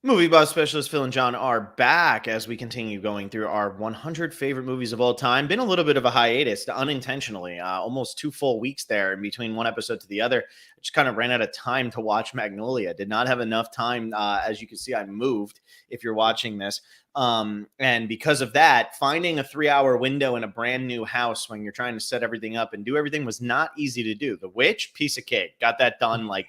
Movie buff specialist Phil and John are back as we continue going through our 100 favorite movies of all time. Been a little bit of a hiatus, unintentionally, almost 2 full weeks there in between one episode to the other. I just kind of ran out of time to watch Magnolia. Did not have enough time. As you can see, I moved if you're watching this. And because of that, finding a 3 hour window in a brand new house when you're trying to set everything up and do everything was not easy to do. The Witch, piece of cake. Got that done like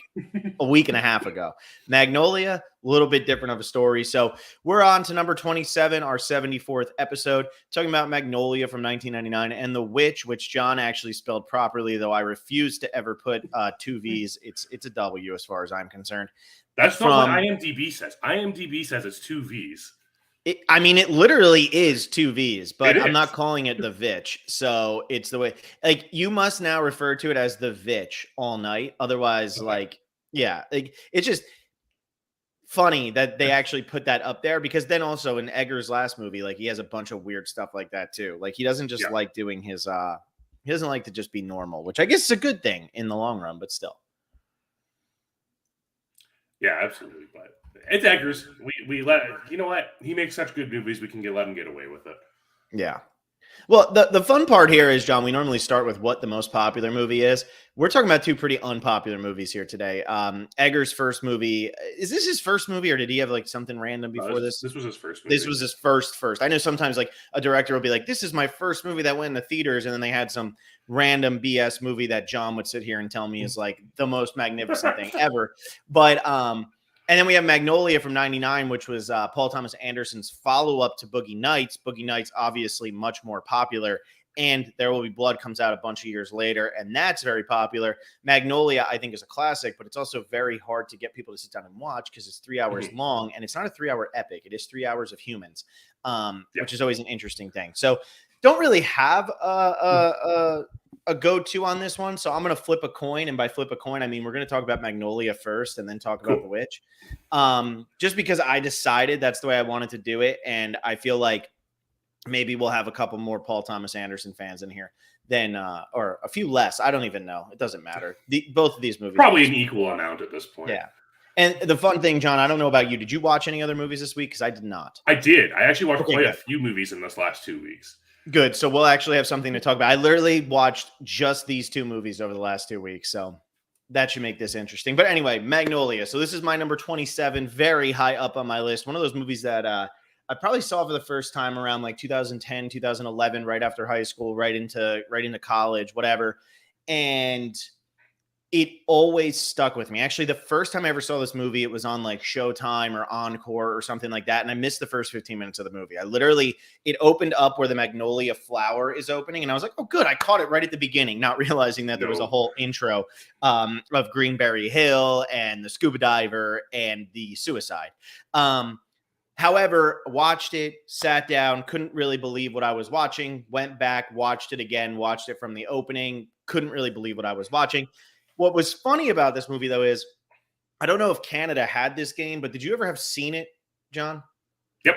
a week and a half ago. Magnolia, a little bit different of a story. So we're on to number 27, our 74th episode, talking about Magnolia from 1999 and The Witch, which John actually spelled properly, though I refuse to ever put two V's. It's a W as far as I'm concerned. That's not what IMDb says. IMDb says it's two V's. It literally is two V's, but I'm not calling it the Vitch. So it's the way, like, you must now refer to it as the Vitch all night. Otherwise, it's just funny that they actually put that up there, because then also in Egger's last movie, like, he has a bunch of weird stuff like that too. Like, he doesn't just like doing his, he doesn't like to just be normal, which I guess is a good thing in the long run, but still. Yeah, absolutely. But it's Eggers. We let, you know what? He makes such good movies, we can let him get away with it. Yeah. Well, the fun part here is, John, we normally start with what the most popular movie is. We're talking about two pretty unpopular movies here today. Egger's first movie. Is this his first movie, or did he have like something random before this? This was his first movie. This was his first. I know sometimes like a director will be like, this is my first movie that went in the theaters, and then they had some random BS movie that John would sit here and tell me is like the most magnificent thing ever. But and then we have Magnolia from 99, which was Paul Thomas Anderson's follow-up to Boogie Nights. Boogie Nights, obviously much more popular. And There Will Be Blood comes out a bunch of years later, and that's very popular. Magnolia, I think, is a classic, but it's also very hard to get people to sit down and watch because it's 3 hours long, and it's not a 3 hour epic. It is 3 hours of humans, which is always an interesting thing. So don't really have a go-to on this one, so I'm going to flip a coin, and by flip a coin, I mean we're going to talk about Magnolia first and then talk about The Witch, just because I decided that's the way I wanted to do it, and I feel like maybe we'll have a couple more Paul Thomas Anderson fans in here than, or a few less. I don't even know. It doesn't matter. Both of these movies. Probably an equal amount at this point. Yeah. And the fun thing, John, I don't know about you. Did you watch any other movies this week? Because I did not. I did. I actually watched quite a few movies in this last 2 weeks. Good. So we'll actually have something to talk about. I literally watched just these two movies over the last 2 weeks. So that should make this interesting. But anyway, Magnolia. So this is my number 27, very high up on my list. One of those movies that I probably saw for the first time around like 2010, 2011, right after high school, right into college, whatever. And it always stuck with me. Actually, the first time I ever saw this movie, it was on like Showtime or Encore or something like that. And I missed the first 15 minutes of the movie. It opened up where the Magnolia flower is opening. And I was like, oh, good. I caught it right at the beginning, not realizing that there was a whole intro of Greenberry Hill and the scuba diver and the suicide. However, watched it, sat down, couldn't really believe what I was watching, went back, watched it again, watched it from the opening, couldn't really believe what I was watching. What was funny about this movie, though, is I don't know if Canada had this game, but did you ever have Seen It, John? Yep.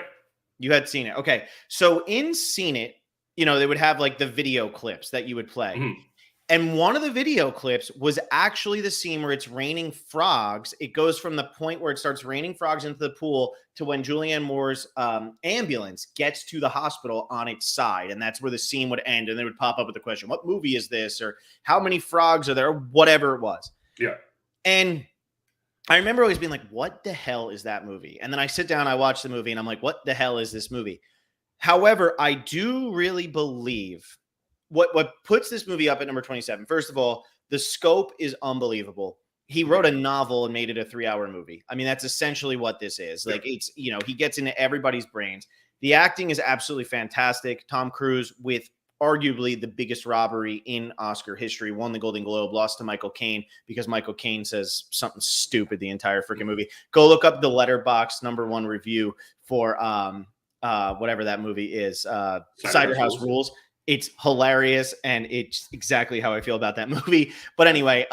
You had Seen It. Okay. So in Seen It, they would have like the video clips that you would play. Mm-hmm. And one of the video clips was actually the scene where it's raining frogs. It goes from the point where it starts raining frogs into the pool to when Julianne Moore's ambulance gets to the hospital on its side. And that's where the scene would end. And they would pop up with the question, what movie is this? Or how many frogs are there? Whatever it was. Yeah. And I remember always being like, what the hell is that movie? And then I sit down, I watch the movie, and I'm like, what the hell is this movie? However, I do really believe what puts this movie up at number 27. First of all, the scope is unbelievable. He wrote a novel and made it a 3 hour movie. I mean, that's essentially what this is. Like, it's, he gets into everybody's brains. The acting is absolutely fantastic. Tom Cruise, with arguably the biggest robbery in Oscar history, won the Golden Globe, lost to Michael Caine because Michael Caine says something stupid the entire freaking movie. Go look up the Letterboxd #1 review for whatever that movie is, Cider House Rules. It's hilarious, and it's exactly how I feel about that movie. But anyway,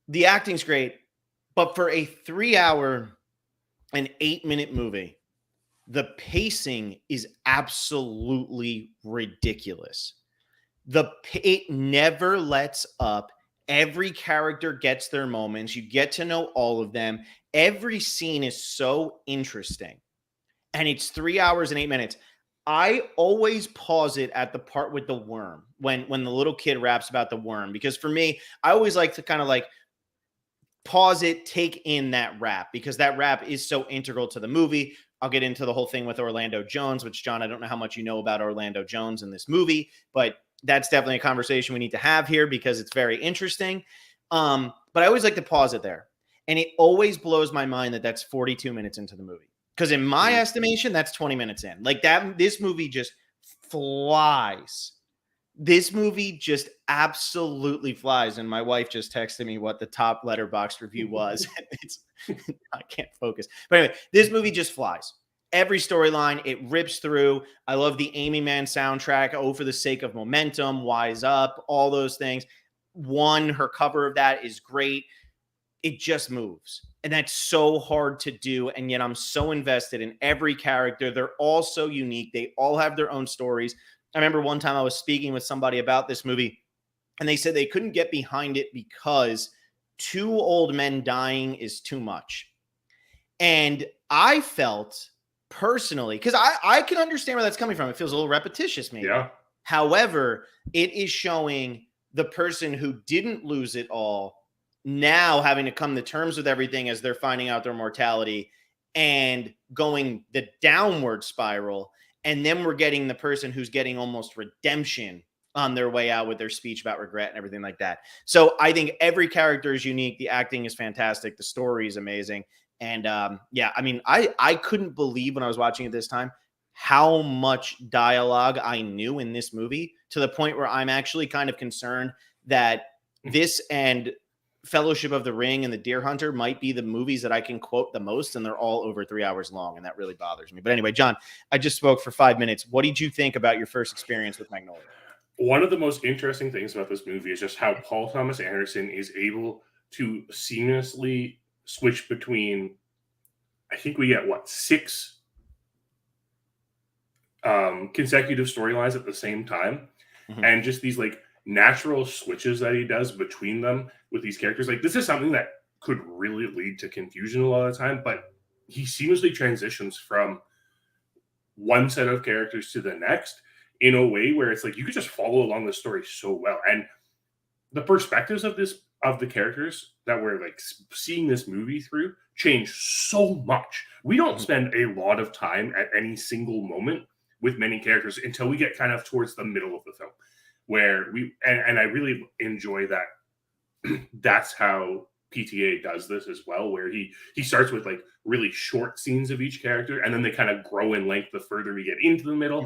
the acting's great. But for a 3 hour and 8 minute movie, the pacing is absolutely ridiculous. It never lets up. Every character gets their moments. You get to know all of them. every scene is so interesting, and it's 3 hours and 8 minutes. I always pause it at the part with the worm, when the little kid raps about the worm, because for me, I always like to kind of like pause it, take in that rap, because that rap is so integral to the movie. I'll get into the whole thing with Orlando Jones, which, John, I don't know how much you know about Orlando Jones in this movie, but that's definitely a conversation we need to have here because it's very interesting. But I always like to pause it there. And it always blows my mind that that's 42 minutes into the movie. Because in my estimation, that's 20 minutes in. Like that, this movie just flies. This movie just absolutely flies. And my wife just texted me what the top Letterboxd review was. It's I can't focus. But anyway, this movie just flies. Every storyline, it rips through. I love the Amy Mann soundtrack. Oh, for the sake of momentum, Wise Up, all those things. Her cover of that is great. It just moves. And that's so hard to do. And yet I'm so invested in every character. They're all so unique. They all have their own stories. I remember one time I was speaking with somebody about this movie, and they said they couldn't get behind it because 2 old men dying is too much. And I felt personally, because I can understand where that's coming from. It feels a little repetitious, maybe. Yeah. However, it is showing the person who didn't lose it all now having to come to terms with everything as they're finding out their mortality and going the downward spiral. And then we're getting the person who's getting almost redemption on their way out with their speech about regret and everything like that. So I think every character is unique. The acting is fantastic. The story is amazing. And yeah, I mean, I couldn't believe when I was watching it this time how much dialogue I knew in this movie, to the point where I'm actually kind of concerned that this and Fellowship of the Ring and The Deer Hunter might be the movies that I can quote the most, and they're all over 3 hours long, and that really bothers me. But anyway, John, I just spoke for 5 minutes. What did you think about your first experience with Magnolia? One of the most interesting things about this movie is just how Paul Thomas Anderson is able to seamlessly switch between, I think we get, 6 consecutive storylines at the same time. Mm-hmm. And just these like natural switches that he does between them with these characters. Like, this is something that could really lead to confusion a lot of the time, but he seamlessly transitions from one set of characters to the next in a way where it's like you could just follow along the story so well. And the perspectives of the characters that we're like seeing this movie through change so much. We don't spend a lot of time at any single moment with many characters until we get kind of towards the middle of the film, where and I really enjoy that. That's how PTA does this as well, where he starts with like really short scenes of each character, and then they kind of grow in length the further we get into the middle,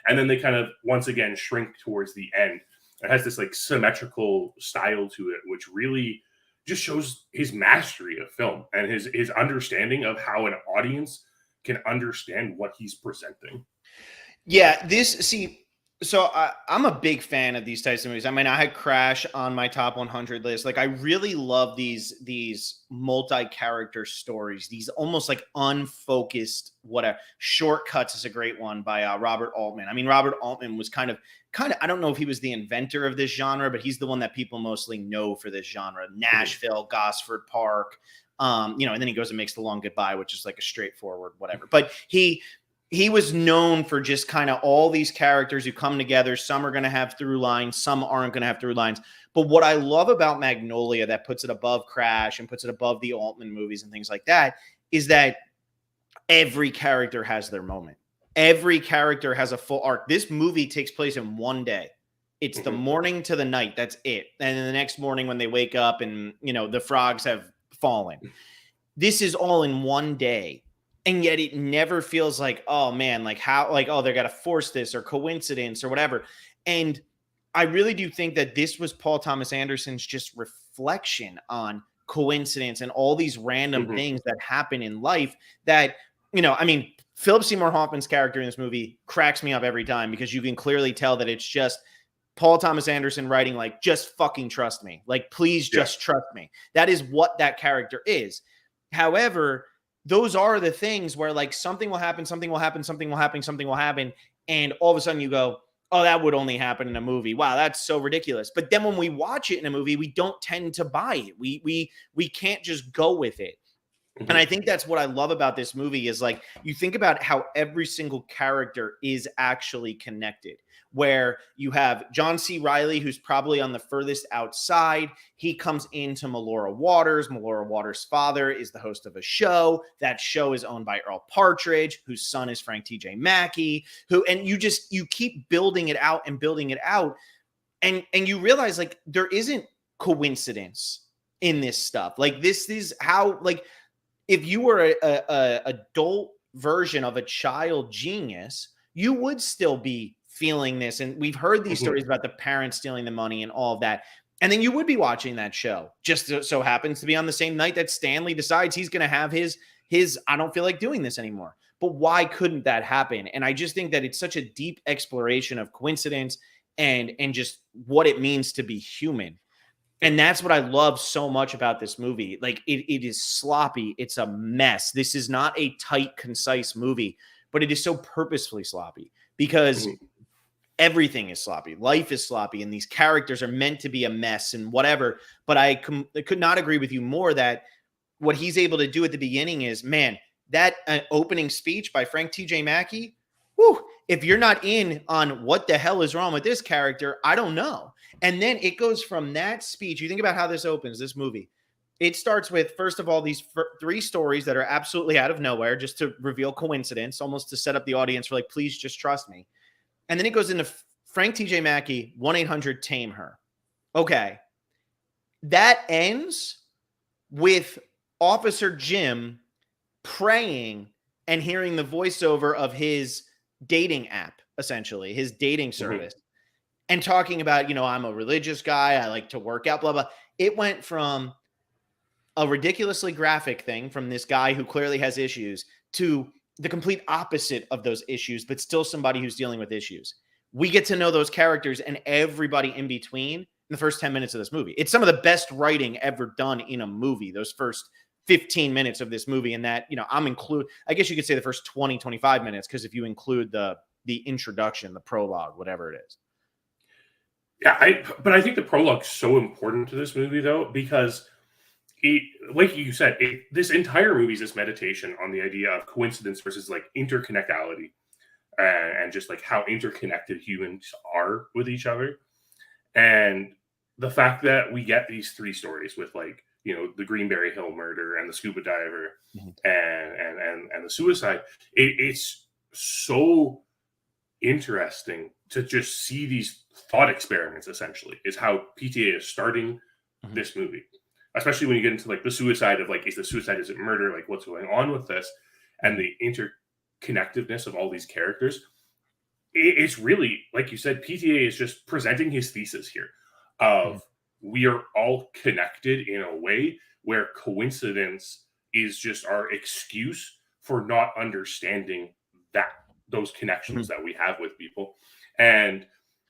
and then they kind of once again shrink towards the end. It has this like symmetrical style to it, which really just shows his mastery of film and his understanding of how an audience can understand what he's presenting. Yeah, so I'm a big fan of these types of movies. I mean, I had Crash on my top 100 list. Like, I really love these multi-character stories, these almost like unfocused whatever. Shortcuts is a great one by Robert Altman. I mean, Robert Altman was kind of, I don't know if he was the inventor of this genre, but he's the one that people mostly know for this genre. Nashville, Gosford Park, and then he goes and makes The Long Goodbye, which is like a straightforward whatever. But he was known for just kind of all these characters who come together. Some are going to have through lines, some aren't going to have through lines. But what I love about Magnolia that puts it above Crash and puts it above the Altman movies and things like that is that every character has their moment. Every character has a full arc. This movie takes place in one day. It's the morning to the night. That's it. And then the next morning when they wake up and, the frogs have fallen. This is all in one day. And yet it never feels like, oh man, like how, like, oh, they got to force this or coincidence or whatever. And I really do think that this was Paul Thomas Anderson's just reflection on coincidence and all these random things that happen in life that, Philip Seymour Hoffman's character in this movie cracks me up every time because you can clearly tell that it's just Paul Thomas Anderson writing like, just fucking trust me. Like, please just trust me. That is what that character is. However, those are the things where like something will happen, something will happen, something will happen, something will happen. And all of a sudden you go, oh, that would only happen in a movie. Wow, that's so ridiculous. But then when we watch it in a movie, we don't tend to buy it. We can't just go with it. And I think that's what I love about this movie is like, you think about how every single character is actually connected, where you have John C. Reilly, who's probably on the furthest outside. He comes into Melora Waters. Melora Waters' father is the host of a show. That show is owned by Earl Partridge, whose son is Frank T.J. Mackey, and you keep building it out and building it out. And you realize like there isn't coincidence in this stuff. Like this is how, like, if you were a adult version of a child genius, you would still be feeling this. And we've heard these stories about the parents stealing the money and all of that. And then you would be watching that show. Just so happens to be on the same night that Stanley decides he's going to have his I don't feel like doing this anymore. But why couldn't that happen? And I just think that it's such a deep exploration of coincidence and just what it means to be human. And that's what I love so much about this movie. Like it is sloppy. It's a mess. This is not a tight, concise movie, but it is so purposefully sloppy because everything is sloppy. Life is sloppy, and these characters are meant to be a mess and whatever. But I could not agree with you more that what he's able to do at the beginning is, man, that opening speech by Frank T.J. Mackey, whew, if you're not in on what the hell is wrong with this character, I don't know. And then it goes from that speech. You think about how this opens, this movie. It starts with, first of all, these three stories that are absolutely out of nowhere, just to reveal coincidence, almost to set up the audience for like, please just trust me. And then it goes into Frank T.J. Mackey, 1-800-TAME-HER. Okay. That ends with Officer Jim praying and hearing the voiceover of his dating app, essentially, his dating service, and talking about, I'm a religious guy. I like to work out, blah, blah. It went from a ridiculously graphic thing from this guy who clearly has issues to the complete opposite of those issues, but still somebody who's dealing with issues. We get to know those characters and everybody in between in the first 10 minutes of this movie. It's some of the best writing ever done in a movie, those first 15 minutes of this movie. And that, I guess you could say the first 20, 25 minutes, because if you include the introduction, the prologue, whatever it is. Yeah, but I think the prologue's so important to this movie, though, because like you said, this entire movie is this meditation on the idea of coincidence versus like interconnectality, and just like how interconnected humans are with each other. And the fact that we get these three stories with like, the Greenberry Hill murder and the scuba diver and the suicide, it's so interesting to just see these thought experiments, essentially, is how PTA is starting this movie. Especially when you get into like the suicide of like, is it murder? Like, what's going on with this? And the interconnectedness of all these characters. It's really, like you said, PTA is just presenting his thesis here of we are all connected in a way where coincidence is just our excuse for not understanding those connections that we have with people. And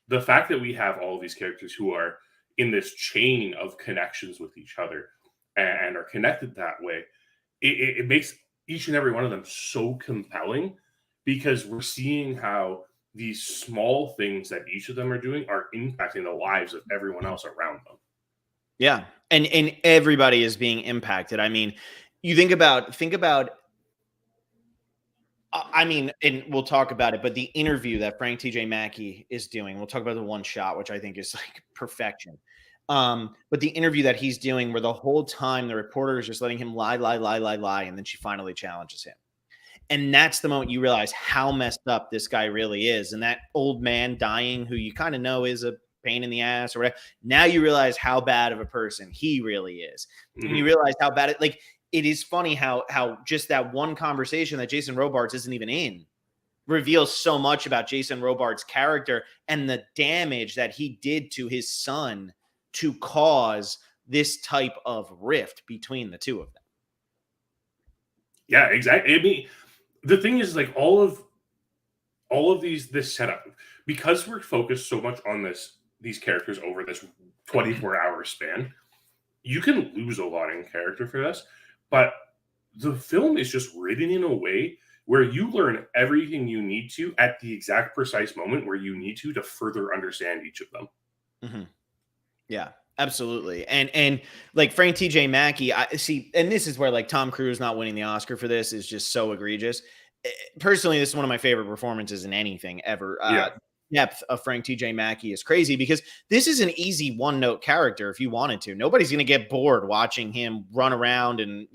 the fact that we have all of these characters who are in this chain of connections with each other and are connected that way, it makes each and every one of them so compelling, because we're seeing how these small things that each of them are doing are impacting the lives of everyone else around them. Yeah. And everybody is being impacted. I mean, you think about, and we'll talk about it, but the interview that Frank T.J. Mackey is doing, we'll talk about the one shot, which I think is like perfection. But the interview that he's doing, where the whole time the reporter is just letting him lie. And then she finally challenges him. And that's the moment you realize how messed up this guy really is. And that old man dying, who you kind of know is a pain in the ass or whatever. Now you realize how bad of a person he really is. And you realize how bad it is funny how just that one conversation that Jason Robards isn't even in reveals so much about Jason Robards' character and the damage that he did to his son to cause this type of rift between the two of them. Yeah, exactly. I mean, the thing is, like, all of this setup, because we're focused so much on these characters over this 24-hour span, you can lose a lot in character for this. But the film is just written in a way where you learn everything you need to at the exact precise moment where you need to further understand each of them. Yeah. Absolutely. And like Frank TJ Mackey, I see, and this is where like Tom Cruise not winning the Oscar for this is just so egregious. Personally, this is one of my favorite performances in anything ever. Yeah. Depth of Frank TJ Mackey is crazy because this is an easy one note character if you wanted to. Nobody's going to get bored watching him run around and,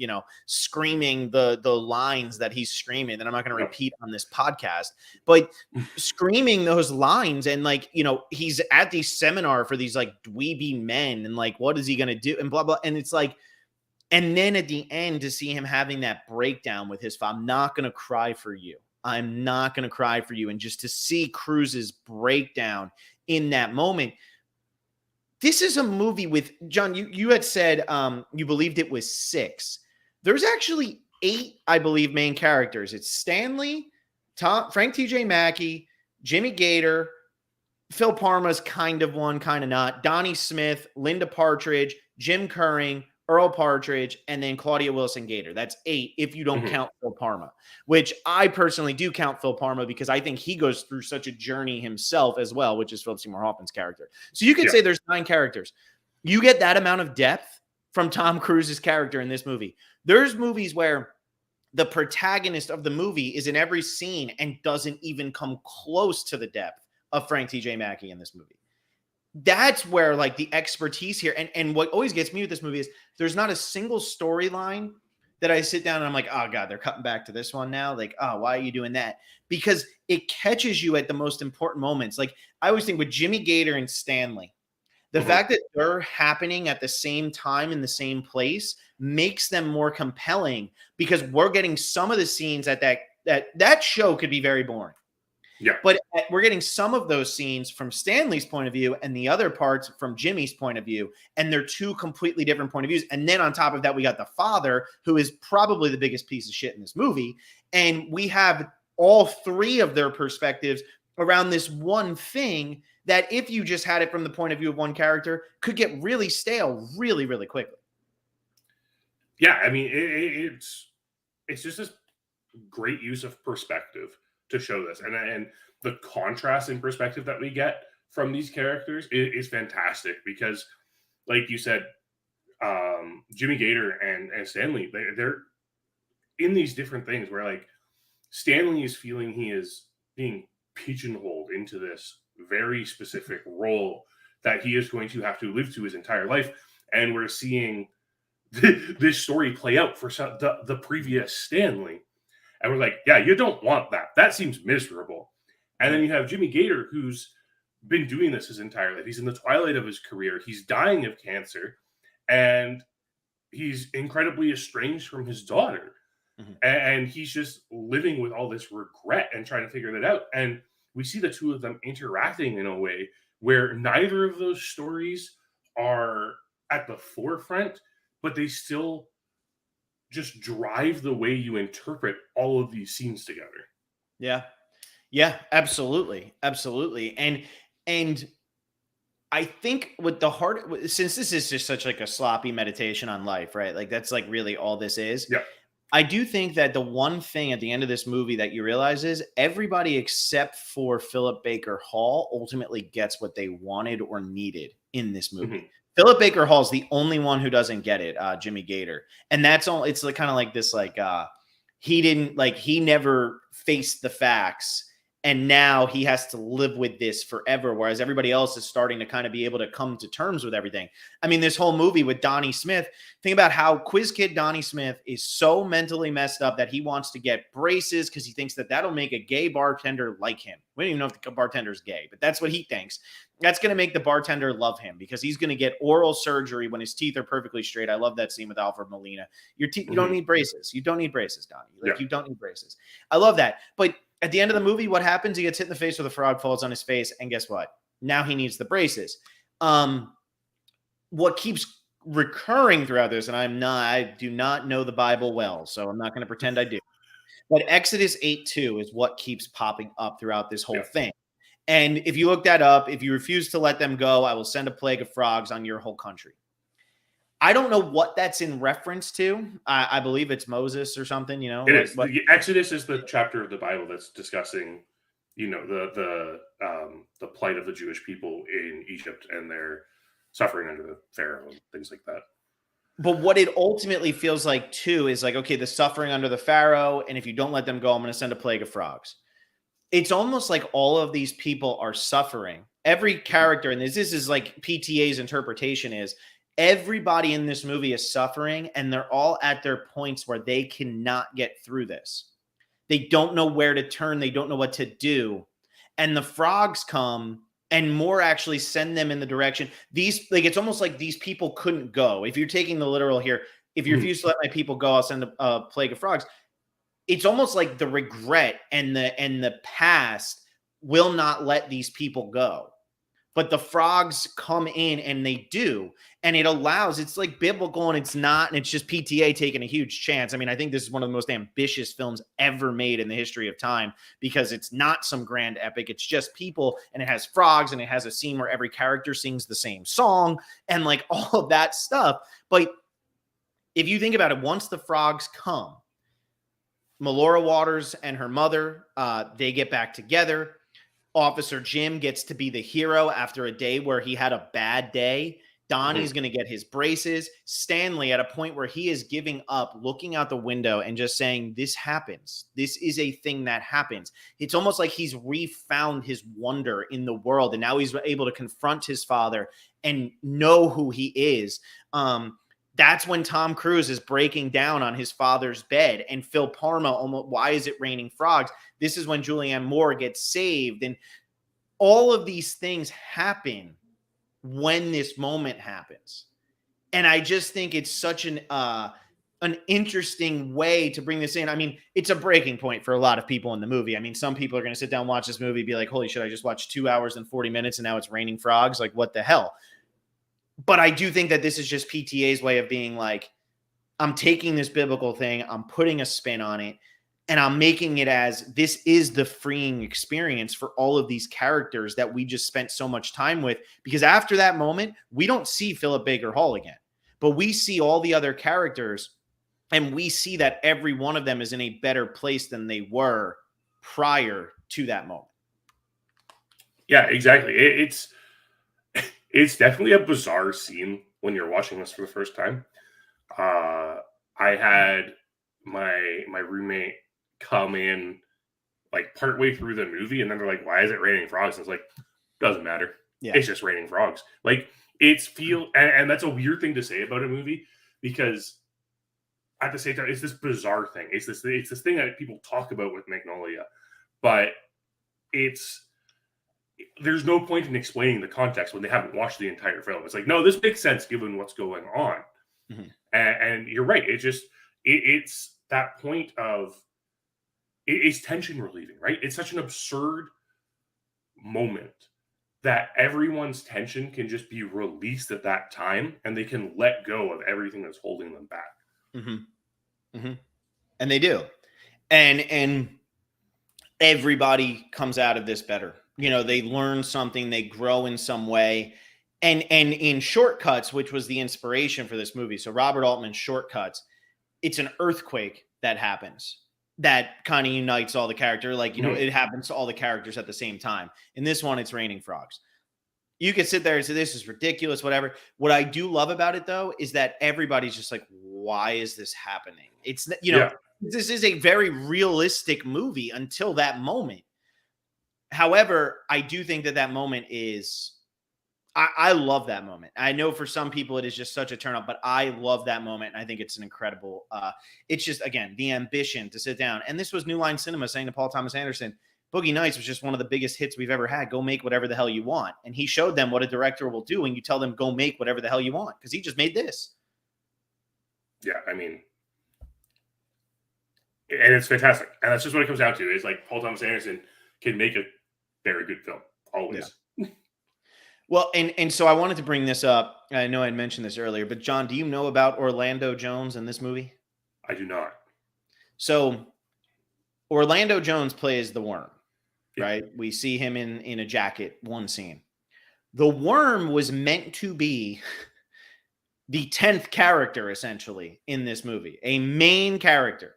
screaming the lines that he's screaming that I'm not going to repeat on this podcast. But screaming those lines and he's at the seminar for these like dweeby men and like, what is he going to do? And blah, blah. And it's like, and then at the end to see him having that breakdown with his father, I'm not going to cry for you. I'm not going to cry for you. And just to see Cruise's breakdown in that moment. This is a movie with John. You had said you believed it was 6. There's actually 8, I believe, main characters. It's Stanley, Frank TJ Mackey, Jimmy Gator, Phil Parma's kind of one, kind of not, Donnie Smith, Linda Partridge, Jim Curring, Earl Partridge, and then Claudia Wilson Gator. That's 8 if you don't count Phil Parma, which I personally do count Phil Parma because I think he goes through such a journey himself as well, which is Philip Seymour Hoffman's character. So you could say there's 9 characters. You get that amount of depth from Tom Cruise's character in this movie. There's movies where the protagonist of the movie is in every scene and doesn't even come close to the depth of Frank TJ Mackey in this movie. That's where like the expertise here and what always gets me with this movie is there's not a single storyline that I sit down and I'm like, oh God, they're cutting back to this one now. Like, oh, why are you doing that? Because it catches you at the most important moments. Like I always think with Jimmy Gator and Stanley, the fact that they're happening at the same time in the same place makes them more compelling because we're getting some of the scenes at that show could be very boring. Yeah. But we're getting some of those scenes from Stanley's point of view and the other parts from Jimmy's point of view. And they're 2 completely different point of views. And then on top of that, we got the father, who is probably the biggest piece of shit in this movie. And we have all 3 of their perspectives around this one thing that if you just had it from the point of view of one character could get really stale really, really quickly. Yeah. I mean, it's just this great use of perspective to show this, and the contrast in perspective that we get from these characters is fantastic because, like you said, Jimmy Gator and Stanley, they're in these different things where like Stanley is feeling he is being pigeonholed into this very specific role that he is going to have to live to his entire life, and we're seeing this story play out for the previous Stanley. And we're like, yeah, you don't want that. That seems miserable. And then you have Jimmy Gator, who's been doing this his entire life. He's in the twilight of his career. He's dying of cancer. And he's incredibly estranged from his daughter. And he's just living with all this regret and trying to figure that out. And we see the 2 of them interacting in a way where neither of those stories are at the forefront, but they still just drive the way you interpret all of these scenes together. Yeah, absolutely. And I think with the heart, since this is just such like a sloppy meditation on life, right? Like that's like really all this is. Yeah. I do think that the one thing at the end of this movie that you realize is everybody except for Philip Baker Hall ultimately gets what they wanted or needed in this movie. Philip Baker Hall is the only one who doesn't get it, Jimmy Gator. And that's all. It's like kind of like this, like he never faced the facts. And now he has to live with this forever, whereas everybody else is starting to kind of be able to come to terms with everything. I mean, this whole movie with Donnie Smith, think about how Quiz Kid Donnie Smith is so mentally messed up that he wants to get braces because he thinks that that'll make a gay bartender like him. We don't even know if the bartender's gay, but that's what he thinks. That's going to make the bartender love him because he's going to get oral surgery when his teeth are perfectly straight. I love that scene with Alfred Molina. Your teeth, you don't need braces. You don't need braces, Donnie. You don't need braces. I love that. But at the end of the movie, what happens? He gets hit in the face with a frog, falls on his face, and guess what? Now he needs the braces. What keeps recurring throughout this, and I do not know the Bible well, so I'm not going to pretend I do. But Exodus 8:2 is what keeps popping up throughout this whole thing. And if you look that up, if you refuse to let them go, I will send a plague of frogs on your whole country. I don't know what that's in reference to. I believe it's Moses or something, It is. The Exodus is the chapter of the Bible that's discussing, the plight of the Jewish people in Egypt and their suffering under the Pharaoh and things like that. But what it ultimately feels like too is like, okay, the suffering under the Pharaoh, and if you don't let them go, I'm going to send a plague of frogs. It's almost like all of these people are suffering. Every character, and this is like PTA's interpretation is, everybody in this movie is suffering, and they're all at their points where they cannot get through this. They don't know where to turn. They don't know what to do. And the frogs come and more actually send them in the direction. These, like, it's almost like these people couldn't go. If you're taking the literal here, if you refuse to let my people go, I'll send a plague of frogs. It's almost like the regret and the past will not let these people go. But the frogs come in and they do. And it allows, it's like biblical and it's not, and it's just PTA taking a huge chance. I mean, I think this is one of the most ambitious films ever made in the history of time because it's not some grand epic. It's just people and it has frogs and it has a scene where every character sings the same song and like all of that stuff. But if you think about it, once the frogs come, Melora Waters and her mother, they get back together. Officer Jim gets to be the hero after a day where he had a bad day. Donnie's going to get his braces. Stanley at a point where he is giving up, looking out the window and just saying, this happens. This is a thing that happens. It's almost like he's refound his wonder in the world. And now he's able to confront his father and know who he is. That's when Tom Cruise is breaking down on his father's bed and Phil Parma, almost, why is it raining frogs? This is when Julianne Moore gets saved. And all of these things happen when this moment happens. And I just think it's such an interesting way to bring this in. I mean, it's a breaking point for a lot of people in the movie. I mean, some people are going to sit down and watch this movie and be like, holy shit, I just watched 2 hours and 40 minutes and now it's raining frogs. Like, what the hell? But I do think that this is just PTA's way of being like, I'm taking this biblical thing, I'm putting a spin on it, and I'm making it as this is the freeing experience for all of these characters that we just spent so much time with. Because after that moment, we don't see Philip Baker Hall again, but we see all the other characters, and we see that every one of them is in a better place than they were prior to that moment. Yeah, exactly. It's definitely a bizarre scene when you're watching this for the first time. I had my roommate come in like partway through the movie, and then they're like, "Why is it raining frogs?" And it's like, doesn't matter. Yeah. It's just raining frogs. Like and that's a weird thing to say about a movie because at the same time, it's this bizarre thing. It's this thing that people talk about with Magnolia, but there's no point in explaining the context when they haven't watched the entire film. It's like, no, this makes sense given what's going on. Mm-hmm. And you're right. It's that point of it's tension relieving, right? It's such an absurd moment that everyone's tension can just be released at that time and they can let go of everything that's holding them back. Mm-hmm. Mm-hmm. And they do. And everybody comes out of this better. You know, they learn something, they grow in some way. And in Shortcuts, which was the inspiration for this movie, so Robert Altman's Shortcuts, it's an earthquake that happens that kind of unites all the characters. Like, you know, it happens to all the characters at the same time. In this one, it's raining frogs. You could sit there and say, this is ridiculous, whatever. What I do love about it, though, is that everybody's just like, why is this happening? It's, you know, This is a very realistic movie until that moment. However, I do think that moment is, I love that moment. I know for some people it is just such a turn up, but I love that moment. And I think it's an incredible, it's just, again, the ambition to sit down. And this was New Line Cinema saying to Paul Thomas Anderson, Boogie Nights was just one of the biggest hits we've ever had. Go make whatever the hell you want. And he showed them what a director will do when you tell them, go make whatever the hell you want. Because he just made this. Yeah, I mean, and it's fantastic. And that's just what it comes down to is like Paul Thomas Anderson can make a very good film. Always. Yeah. Well, and so I wanted to bring this up. I know I mentioned this earlier, but John, do you know about Orlando Jones in this movie? I do not. So Orlando Jones plays the Worm, right? We see him in a jacket, one scene. The Worm was meant to be the 10th character, essentially, in this movie, a main character.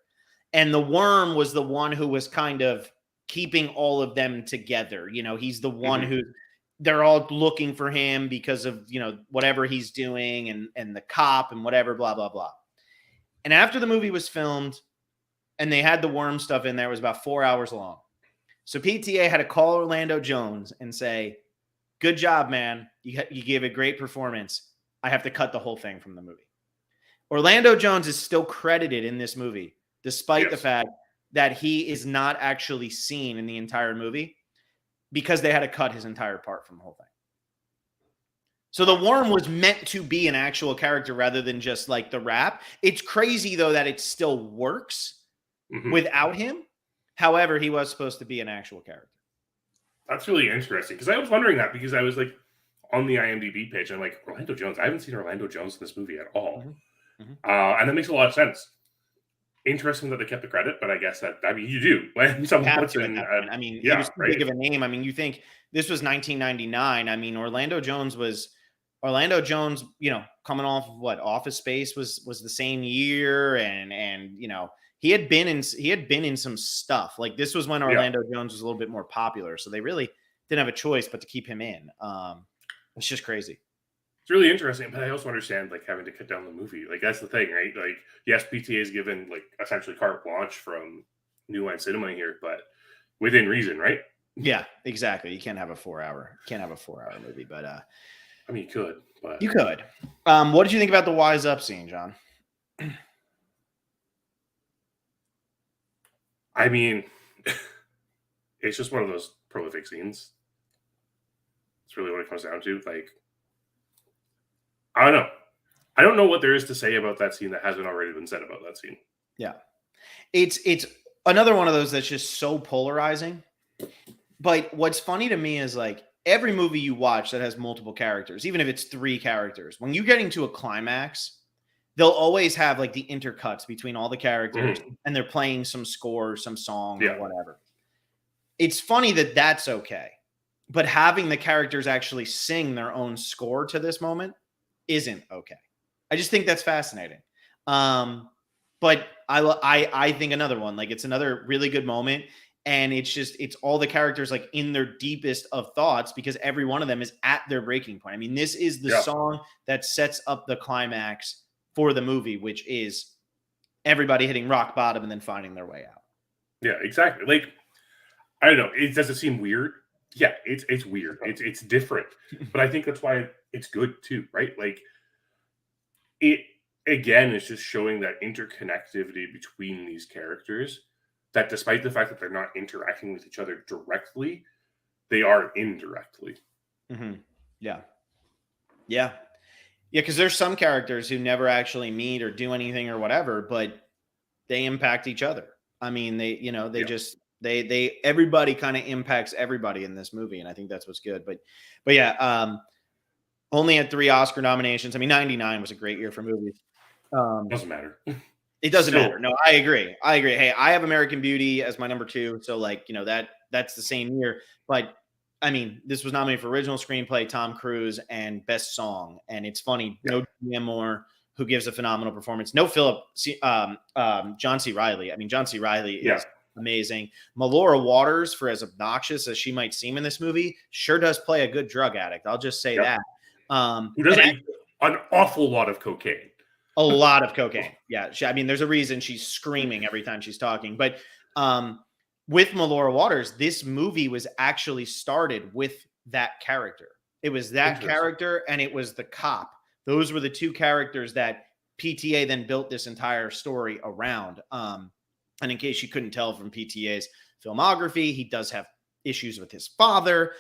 And the Worm was the one who was kind of keeping all of them together. You know, he's the one who they're all looking for him because of, whatever he's doing and the cop and whatever, blah, blah, blah. And after the movie was filmed and they had the worm stuff in there, it was about 4 hours long. So PTA had to call Orlando Jones and say, good job, man. You gave a great performance. I have to cut the whole thing from the movie. Orlando Jones is still credited in this movie, despite the fact that he is not actually seen in the entire movie because they had to cut his entire part from the whole thing. So the worm was meant to be an actual character rather than just like the rap. It's crazy, though, that it still works without him. However, he was supposed to be an actual character. That's really interesting because I was wondering that because I was like on the IMDb page and I'm like, Orlando Jones. I haven't seen Orlando Jones in this movie at all. And that makes a lot of sense. Interesting that they kept the credit, but I guess that, you do. When someone puts in, he was too big of a name. You think this was 1999. Orlando Jones, coming off of what Office Space was the same year. And he had been in some stuff. Like this was when Orlando Jones was a little bit more popular. So they really didn't have a choice but to keep him in. It's just crazy. It's really interesting, but I also understand like having to cut down the movie. Like that's the thing, right? Like yes, PTA is given like essentially carte blanche from New Line Cinema here, but within reason, right? Yeah, exactly. You can't have a 4 hour movie, but you could, but you could. What did you think about the Wise Up scene, John? It's just one of those prolific scenes. It's really what it comes down to. Like, I don't know. I don't know what there is to say about that scene that hasn't already been said about that scene. Yeah. It's another one of those that's just so polarizing. But what's funny to me is like every movie you watch that has multiple characters, even if it's 3 characters, when you're getting to a climax, they'll always have like the intercuts between all the characters and they're playing some score, some song or whatever. It's funny that that's okay. But having the characters actually sing their own score to this moment isn't okay. I just think that's fascinating. But I think another one, like it's another really good moment. And it's all the characters like in their deepest of thoughts because every one of them is at their breaking point. This is the song that sets up the climax for the movie, which is everybody hitting rock bottom and then finding their way out. Yeah, exactly. Like, I don't know. Does it seem weird? Yeah, it's weird. It's different. But I think that's why it's good too, right? Like it again is just showing that interconnectivity between these characters that despite the fact that they're not interacting with each other directly, they are indirectly. Yeah. Because there's some characters who never actually meet or do anything or whatever, but they impact each other. Everybody kind of impacts everybody in this movie. And I think that's what's good. But yeah, only had 3 Oscar nominations. 99 was a great year for movies. Doesn't matter. It doesn't matter. No, I agree. Hey, I have American Beauty as my number 2. So that's the same year. But this was nominated for original screenplay, Tom Cruise, and best song. And it's funny, no Julianne Moore, who gives a phenomenal performance. No John C. Reilly. John C. Reilly is amazing. Melora Waters, for as obnoxious as she might seem in this movie, sure does play a good drug addict. I'll just say that. Who does an awful lot of cocaine. A lot of cocaine. Yeah. There's a reason she's screaming every time she's talking. But with Melora Waters, this movie was actually started with that character. It was that character and it was the cop. Those were the 2 characters that PTA then built this entire story around. And in case you couldn't tell from PTA's filmography, he does have issues with his father.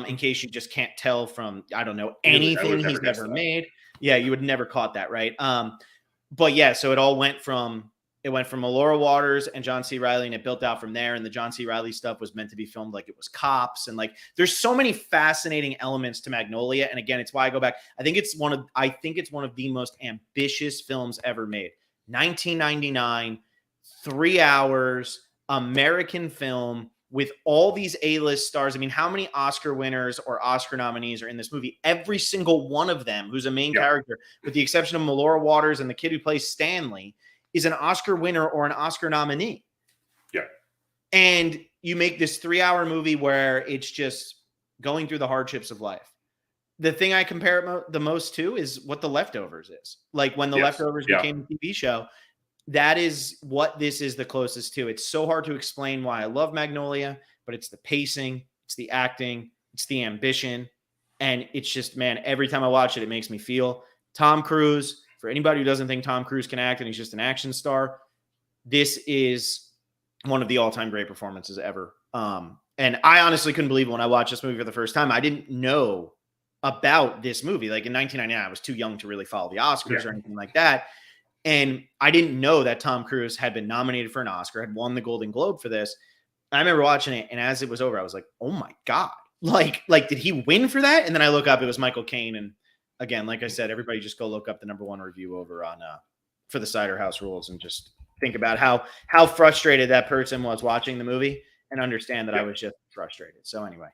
In case you just can't tell from, I don't know, anything he's ever made. Yeah, you would never caught that, right? But yeah, so it went from Melora Waters and John C. Reilly, and it built out from there. And the John C. Reilly stuff was meant to be filmed like it was cops, and like there's so many fascinating elements to Magnolia. And again, it's why I go back. I think it's one of the most ambitious films ever made. 1999, 3 hours, American film. With all these A-list stars. How many Oscar winners or Oscar nominees are in this movie? Every single one of them who's a main character, with the exception of Melora Waters and the kid who plays Stanley, is an Oscar winner or an Oscar nominee. Yeah. And you make this 3 hour movie where it's just going through the hardships of life. The thing I compare it the most to is what The Leftovers is. Like when The Leftovers became a TV show, that is what this is the closest to. It's so hard to explain why I love Magnolia, but it's the pacing, it's the acting, it's the ambition. And it's just, man, every time I watch it, it makes me feel. Tom Cruise, for anybody who doesn't think Tom Cruise can act and he's just an action star, this is one of the all-time great performances ever. And I honestly couldn't believe it when I watched this movie for the first time. I didn't know about this movie. Like in 1999, I was too young to really follow the Oscars or anything like that. And I didn't know that Tom Cruise had been nominated for an Oscar, had won the Golden Globe for this. I remember watching it, and as it was over, I was like, oh my God. Like, did he win for that? And then I look up, it was Michael Caine. And again, like I said, everybody just go look up the #1 review over on for the Cider House Rules and just think about how frustrated that person was watching the movie and understand that I was just frustrated. So anyway,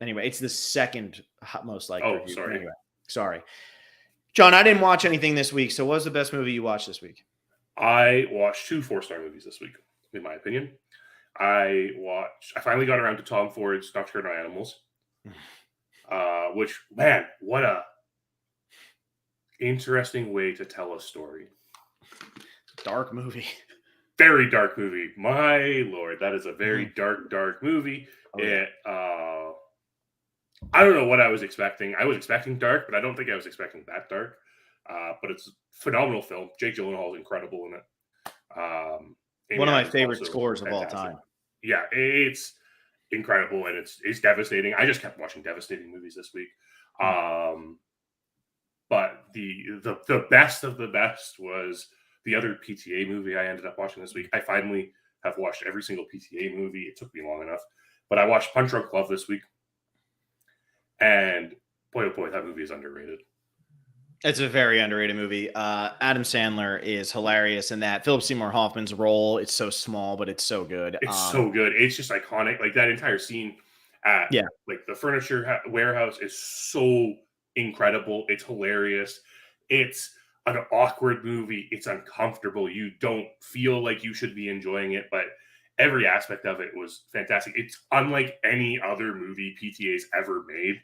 it's the second most liked review. Sorry. Anyway, sorry. John, I didn't watch anything this week. So what was the best movie you watched this week? I watched 2 4-star movies this week, in my opinion. I finally got around to Tom Ford's Nocturnal Animals, which, man, what a interesting way to tell a story. Dark movie. Very dark movie. My Lord, that is a very dark movie. I don't know what I was expecting. I was expecting dark, but I don't think I was expecting that dark. But it's a phenomenal film. Jake Gyllenhaal is incredible in it. One of my favorite scores of all time. Yeah, it's incredible, and it's devastating. I just kept watching devastating movies this week. But the best of the best was the other PTA movie I ended up watching this week. I finally have watched every single PTA movie. It took me long enough. But I watched Punch Drunk Love this week. And boy, oh boy, that movie is underrated. It's a very underrated movie. Adam Sandler is hilarious in that. Philip Seymour Hoffman's role, it's so small, but it's so good. It's so good. It's just iconic. Like that entire scene at like the furniture warehouse is so incredible. It's hilarious. It's an awkward movie. It's uncomfortable. You don't feel like you should be enjoying it, but every aspect of it was fantastic. It's unlike any other movie PTA's ever made.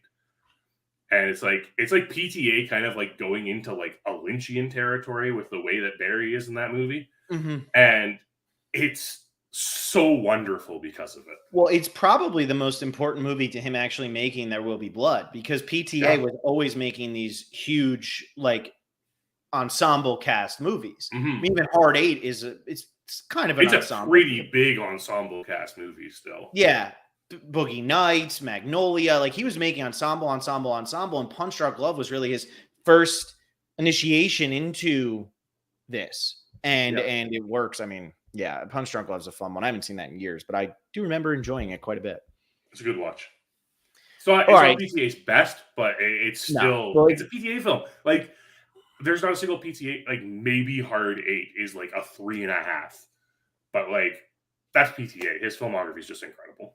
And it's like PTA kind of like going into like a Lynchian territory with the way that Barry is in that movie. Mm-hmm. And it's so wonderful because of it. Well, it's probably the most important movie to him actually making There Will Be Blood, because PTA was always making these huge like ensemble cast movies. Mm-hmm. I mean, even Hard 8 it's kind of an ensemble. A pretty big ensemble cast movie still. Yeah. Boogie Nights, Magnolia, like he was making ensemble, and Punch Drunk Love was really his first initiation into this. And it works. I mean, Punch Drunk Love is a fun one. I haven't seen that in years, but I do remember enjoying it quite a bit. It's a good watch. So it's not PTA's best, but it's still it's a PTA film. Like there's not a single PTA, like maybe Hard 8 is like a 3.5. But like that's PTA. His filmography is just incredible.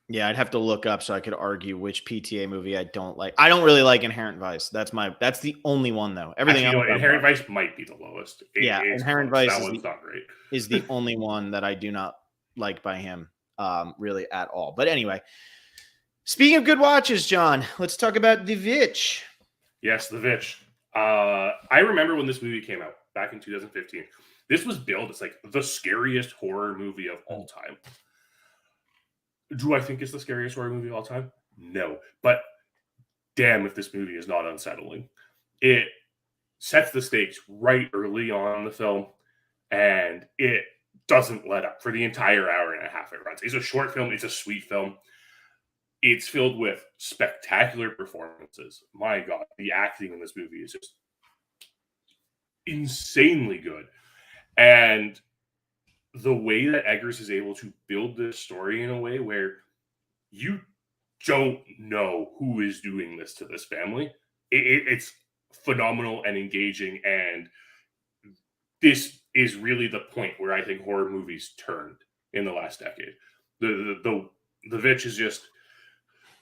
Yeah, I'd have to look up so I could argue which PTA movie I don't like. I don't really like Inherent Vice. That's the only one though. Everything else, Inherent Vice might be the lowest. Inherent Vice that one's not great. Is the only one that I do not like by him, really at all. But anyway, speaking of good watches, John, let's talk about The Witch. Yes, The Witch. I remember when this movie came out back in 2015. This was billed as like the scariest horror movie of all time. Do I think it's the scariest horror movie of all time? No. But damn if this movie is not unsettling. It sets the stakes right early on in the film, and it doesn't let up for the entire hour and a half it runs. It's a short film. It's a sweet film. It's filled with spectacular performances. My God, the acting in this movie is just insanely good. And the way that Eggers is able to build this story in a way where you don't know who is doing this to this family, it's phenomenal and engaging. And this is really the point where I think horror movies turned in the last decade. The Witch is just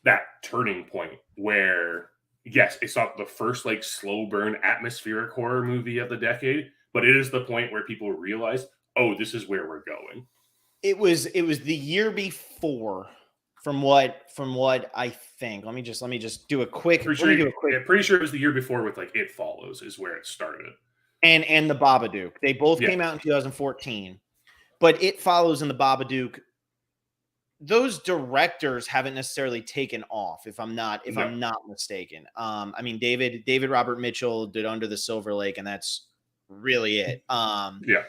that turning point where, yes, it's not the first like slow burn atmospheric horror movie of the decade, but it is the point where people realize, oh, this is where we're going. It was the year before From what I think, let me just do a quick. Pretty Let me sure, do a quick. yeah, pretty sure it was the year before with like It Follows is where it started. And the Babadook, they both Yeah. came out in 2014, but It Follows and the Babadook, those directors haven't necessarily taken off. If I'm not mistaken. I mean, David Robert Mitchell did Under the Silver Lake, and that's really it. Yeah.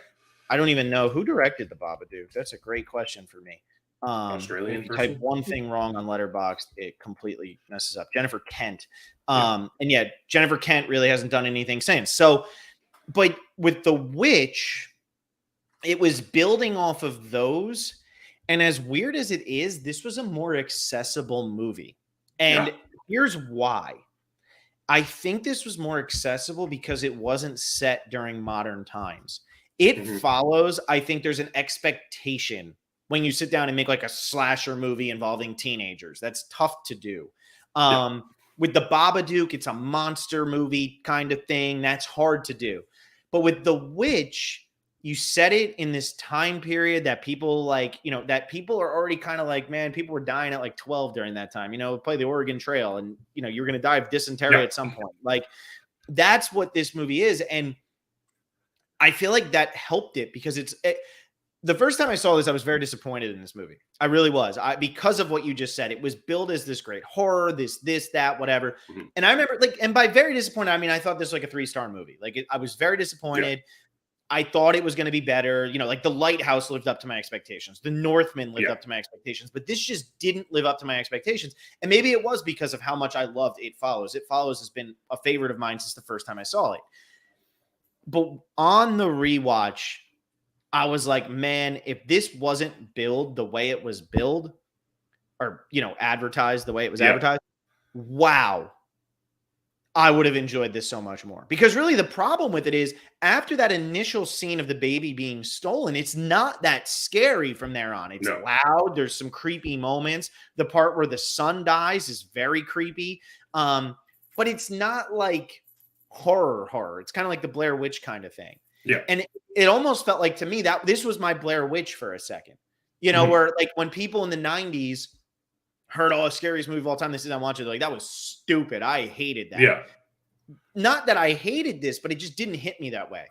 I don't even know who directed the Babadook. That's a great question for me. Australian if you type person? one thing wrong on Letterboxd, it completely messes up. Jennifer Kent. And yet Jennifer Kent really hasn't done anything since. So, but with The Witch, it was building off of those. And as weird as it is, this was a more accessible movie. And here's why. I think this was more accessible because it wasn't set during modern times. It Follows, I think there's an expectation when you sit down and make like a slasher movie involving teenagers. That's tough to do. With the Babadook, it's a monster movie kind of thing. That's hard to do. But with The Witch, you set it in this time period that people like, that people are already kind of like, man, people were dying at like 12 during that time, play the Oregon Trail and, you're going to die of dysentery at some point. Like that's what this movie is. And I feel like that helped it because the first time I saw this, I was very disappointed in this movie. I really was. Because of what you just said, it was billed as this great horror, this, that, whatever. And I remember and by very disappointed, I mean, I thought this was like a 3-star movie. I was very disappointed. I thought it was going to be better. Like The Lighthouse lived up to my expectations. The Northman lived up to my expectations, but this just didn't live up to my expectations. And maybe it was because of how much I loved It Follows. It Follows has been a favorite of mine since the first time I saw it. But on the rewatch, I was like, man, if this wasn't billed the way it was billed or, advertised the way it was advertised, wow, I would have enjoyed this so much more. Because really the problem with it is after that initial scene of the baby being stolen, it's not that scary from there on. It's loud. There's some creepy moments. The part where the son dies is very creepy. But it's not like horror. It's kind of like the Blair Witch kind of thing. Yeah. And it almost felt like to me that this was my Blair Witch for a second, where like when people in the 90s heard, scariest movie of all time, this is I'm watching, like, that was stupid. I hated that. Yeah. Not that I hated this, but it just didn't hit me that way.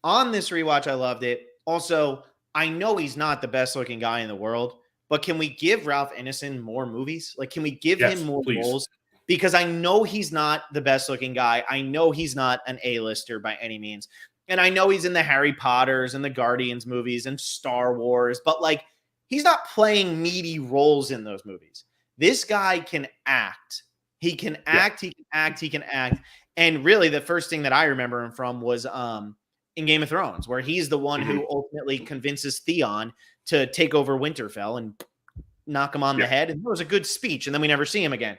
On this rewatch, I loved it. Also, I know he's not the best looking guy in the world, but can we give Ralph Ineson more movies? Like, can we give him more roles? Because I know he's not the best looking guy. I know he's not an A-lister by any means. And I know he's in the Harry Potters and the Guardians movies and Star Wars, but like, he's not playing meaty roles in those movies. This guy can act. He can act. He can act. He can act. And really, the first thing that I remember him from was in Game of Thrones, where he's the one who ultimately convinces Theon to take over Winterfell and knock him on the head. And it was a good speech. And then we never see him again.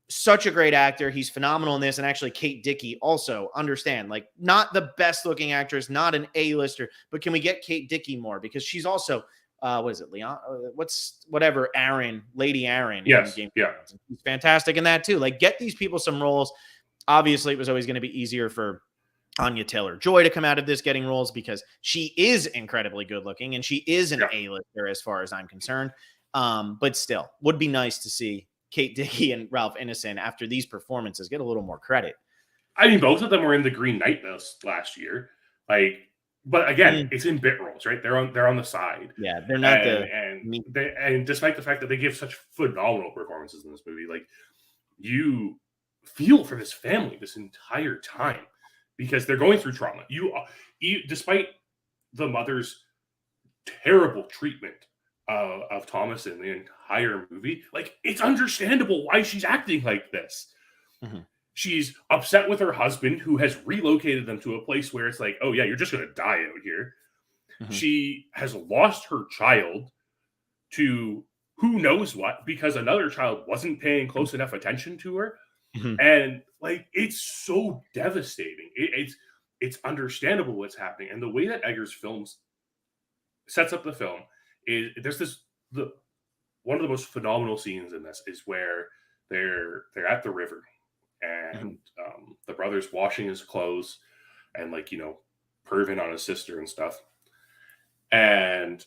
Such a great actor. He's phenomenal in this. And actually, Kate Dickie also, understand, like, not the best looking actress, not an A-lister, but can we get Kate Dickie more? Because she's also, what is it, Leon? Lady Aaron. Yes. She's fantastic in that too. Like, get these people some roles. Obviously, it was always going to be easier for Anya Taylor-Joy to come out of this getting roles because she is incredibly good looking and she is an A-lister as far as I'm concerned. But still, would be nice to see Kate Dickie and Ralph Ineson after these performances get a little more credit. I mean, both of them were in the Green Knight last year. But again, it's in bit roles, right? They're on the side. Yeah, they're not and despite the fact that they give such phenomenal performances in this movie, like, you feel for this family this entire time because they're going through trauma. You despite the mother's terrible treatment of Thomas in the entire movie, like, it's understandable why she's acting like this. She's upset with her husband who has relocated them to a place where it's like, oh yeah, you're just going to die out here. She has lost her child to who knows what because another child wasn't paying close enough attention to her. And like, it's so devastating. It's understandable what's happening. And the way that Eggers films sets up the film is there's one of the most phenomenal scenes in this is where they're at the river and the brother's washing his clothes and, like, perving on his sister and stuff. And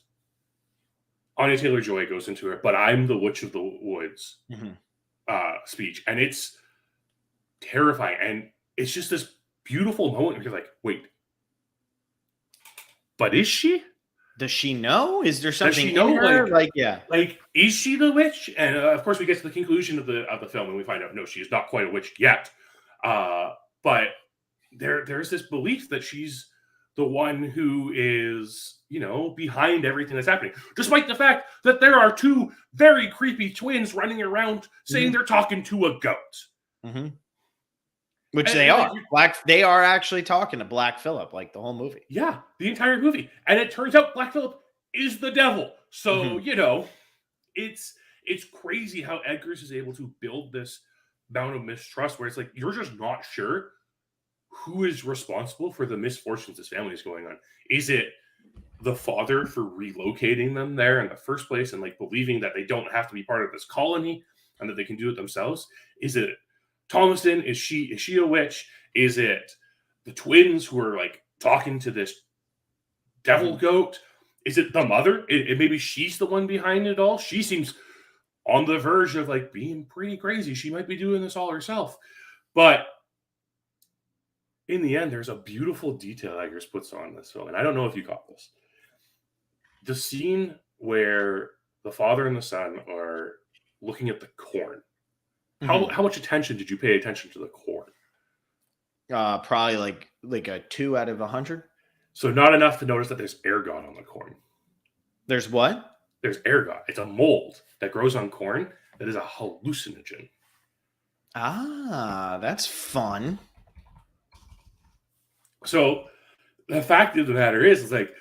Anya Taylor-Joy goes into her, but I'm the Witch of the Woods speech. And it's terrifying. And it's just this beautiful moment where you're like, wait, but is she? Does she know? Is there something Does she know? in her? Like, yeah. Like, is she the witch? And of course, we get to the conclusion of the film, and we find out no, she is not quite a witch yet. But there's this belief that she's the one who is, behind everything that's happening, despite the fact that there are two very creepy twins running around saying they're talking to a goat. Which they are. They are actually talking to Black Phillip, like the whole movie. Yeah, the entire movie. And it turns out Black Phillip is the devil. So, it's crazy how Eggers is able to build this amount of mistrust where it's like, you're just not sure who is responsible for the misfortunes this family is going on. Is it the father for relocating them there in the first place and like believing that they don't have to be part of this colony and that they can do it themselves? Is it Thomason? Is she a witch? Is it the twins who are like talking to this devil goat? Is it the mother? Maybe she's the one behind it all. She seems on the verge of like being pretty crazy. She might be doing this all herself. But in the end, there's a beautiful detail Eggers puts on this film. And I don't know if you caught this. The scene where the father and the son are looking at the corn. How much attention did you pay attention to the corn? Probably like a 2 out of 100. So not enough to notice that there's ergot on the corn. There's what? There's ergot. It's a mold that grows on corn that is a hallucinogen. Ah, that's fun. So the fact of the matter is like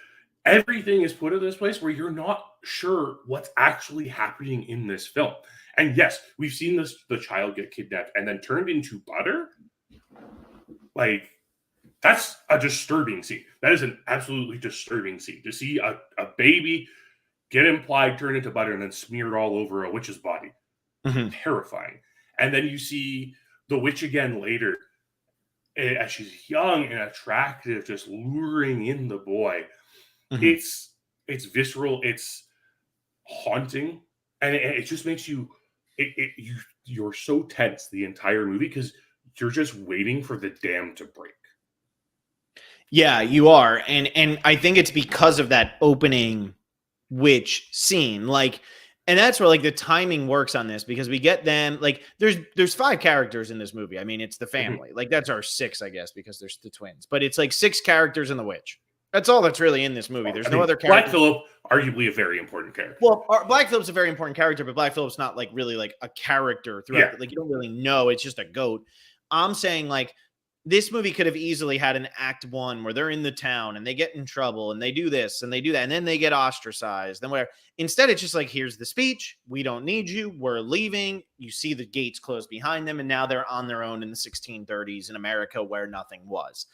everything is put in this place where you're not sure what's actually happening in this film. And yes, we've seen the child get kidnapped and then turned into butter. Like, that's a disturbing scene. That is an absolutely disturbing scene. To see a baby get implied, turned into butter, and then smeared all over a witch's body. Terrifying. And then you see the witch again later, as she's young and attractive, just luring in the boy. It's visceral. It's haunting. And it just makes you... you're so tense the entire movie because you're just waiting for the dam to break. Yeah, you are. And I think it's because of that opening witch scene. Like, and that's where like the timing works on this, because we get them like there's 5 characters in this movie. I mean, it's the family. Like that's our 6, I guess, because there's the twins. But it's like 6 characters and the witch. That's all that's really in this movie. There's no other character. Black Phillip, arguably a very important character. Well, Black Phillip's a very important character, but Black Phillip's not like really like a character throughout. Yeah. Like you don't really know. It's just a goat. I'm saying like this movie could have easily had an act 1 where they're in the town and they get in trouble and they do this and they do that. And then they get ostracized. Then where instead it's just like, here's the speech. We don't need you. We're leaving. You see the gates close behind them. And now they're on their own in the 1630s in America where nothing was.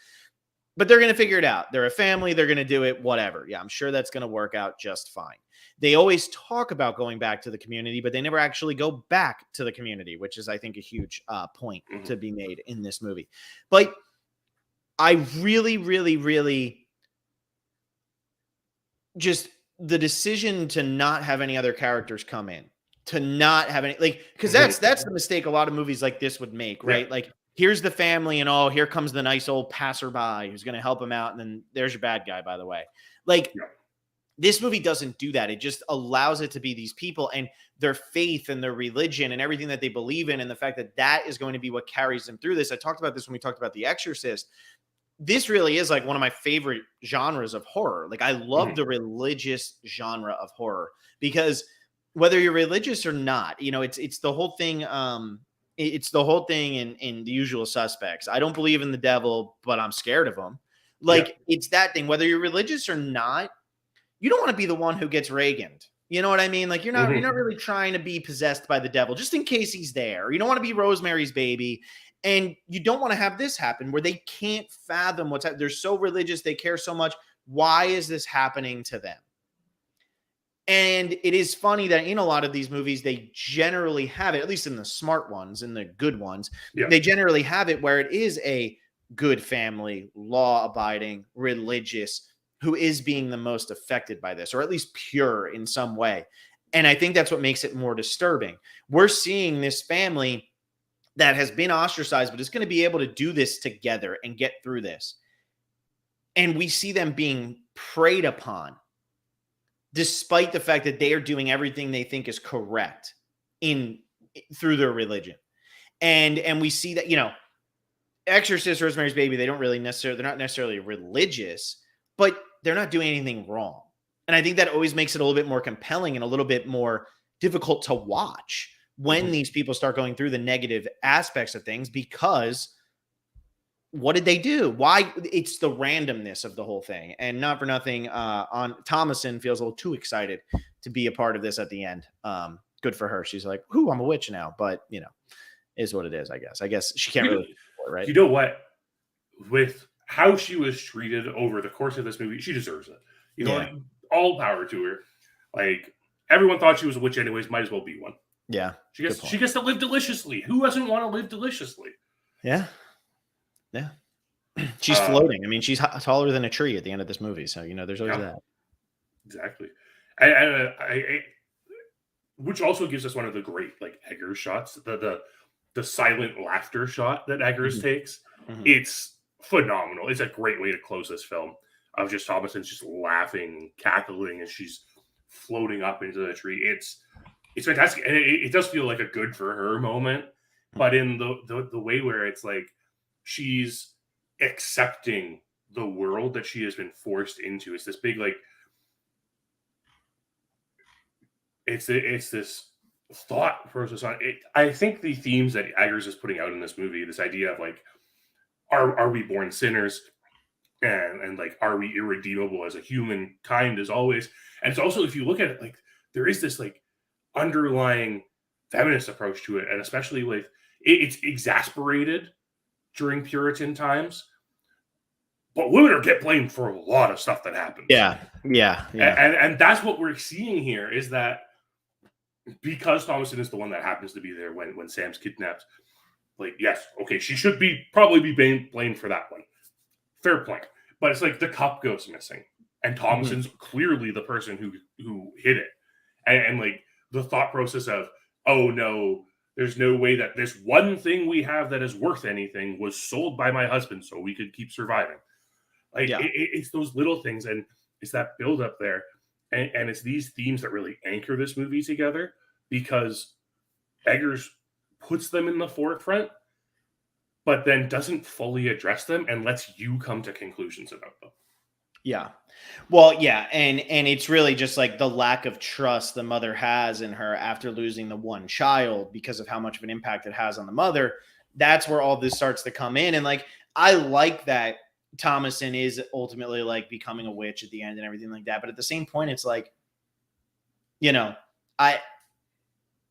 But they're going to figure it out. They're a family. They're going to do it, whatever. Yeah, I'm sure that's going to work out just fine. They always talk about going back to the community, but they never actually go back to the community, which is, I think, a huge point to be made in this movie. But I really, really, really just the decision to not have any other characters come in, to not have any, like, because that's the mistake a lot of movies like this would make, right? Yeah. Like, here's the family and oh, here comes the nice old passerby who's going to help him out. And then there's your bad guy, by the way. Like this movie doesn't do that. It just allows it to be these people and their faith and their religion and everything that they believe in. And the fact that that is going to be what carries them through this. I talked about this when we talked about The Exorcist. This really is like one of my favorite genres of horror. Like I love the religious genre of horror because whether you're religious or not, you know, it's the whole thing. It's the whole thing in The Usual Suspects. I don't believe in the devil, but I'm scared of him. Like it's that thing, whether you're religious or not, you don't want to be the one who gets Reaganed. You know what I mean? Like you're not really trying to be possessed by the devil just in case he's there. You don't want to be Rosemary's Baby. And you don't want to have this happen where they can't fathom what's happening. They're so religious. They care so much. Why is this happening to them? And it is funny that in a lot of these movies, they generally have it, at least in the smart ones, in the good ones, they generally have it where it is a good family, law-abiding, religious, who is being the most affected by this, or at least pure in some way. And I think that's what makes it more disturbing. We're seeing this family that has been ostracized, but is going to be able to do this together and get through this. And we see them being preyed upon, despite the fact that they are doing everything they think is correct through their religion. And we see that, Exorcist, Rosemary's Baby, they're not necessarily religious, but they're not doing anything wrong. And I think that always makes it a little bit more compelling and a little bit more difficult to watch when these people start going through the negative aspects of things, because what did they do? Why? It's the randomness of the whole thing. And not for nothing, Thomason feels a little too excited to be a part of this at the end. Good for her. She's like, "Whoo, I'm a witch now." But, is what it is, I guess. I guess she can't really, right? You know what? With how she was treated over the course of this movie, she deserves it. Like, all power to her. Like, everyone thought she was a witch anyways, might as well be one. Yeah. She gets to live deliciously. Who doesn't want to live deliciously? Yeah. Yeah. She's floating. I mean, she's taller than a tree at the end of this movie. So, there's always that. Exactly. And which also gives us one of the great, Eggers shots, the silent laughter shot that Eggers takes. It's phenomenal. It's a great way to close this film, of just Thomason's just laughing, cackling as she's floating up into the tree. It's fantastic. And it does feel like a good for her moment, but in the way where it's like she's accepting the world that she has been forced into. It's this big, it's this thought process on it. I think the themes that Eggers is putting out in this movie, this idea of are we born sinners, and are we irredeemable as a humankind as always? And it's also, if you look at it, there is this underlying feminist approach to it, and especially with it's exasperated during Puritan times, but women get blamed for a lot of stuff that happens. Yeah. And that's what we're seeing here, is that because Thomason is the one that happens to be there when Sam's kidnapped, yes, okay, she should probably be blamed for that one. Fair point. But it's the cup goes missing, and Thomason's clearly the person who hid it. And the thought process of, oh no, there's no way that this one thing we have that is worth anything was sold by my husband so we could keep surviving. It's those little things, and it's that build up there. And it's these themes that really anchor this movie together, because Eggers puts them in the forefront, but then doesn't fully address them and lets you come to conclusions about them. Yeah. Well, yeah. And it's really just the lack of trust the mother has in her after losing the one child, because of how much of an impact it has on the mother. That's where all this starts to come in. And I like that Thomason is ultimately becoming a witch at the end and everything like that. But at the same point, it's I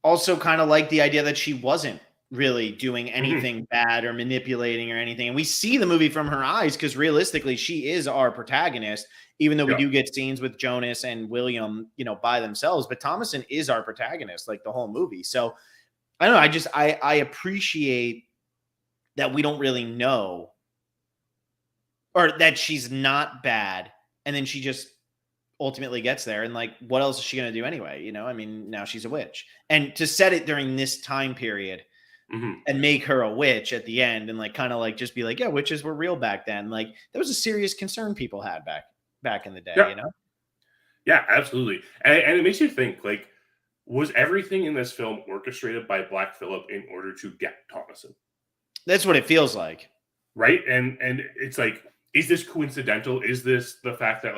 also kind of like the idea that she wasn't really doing anything bad or manipulating or anything. And we see the movie from her eyes, because realistically, she is our protagonist, even though we do get scenes with Jonas and William, by themselves. But Thomason is our protagonist, the whole movie. So I don't know. I appreciate that we don't really know, or that she's not bad, and then she just ultimately gets there. And what else is she going to do anyway? I mean, now she's a witch, and to set it during this time period and make her a witch at the end, and just be yeah, witches were real back then. That was a serious concern people had back in the day, Yeah, absolutely. And it makes you think, was everything in this film orchestrated by Black Phillip in order to get Thomason? That's what it feels like. Right. And it's is this coincidental? Is this the fact that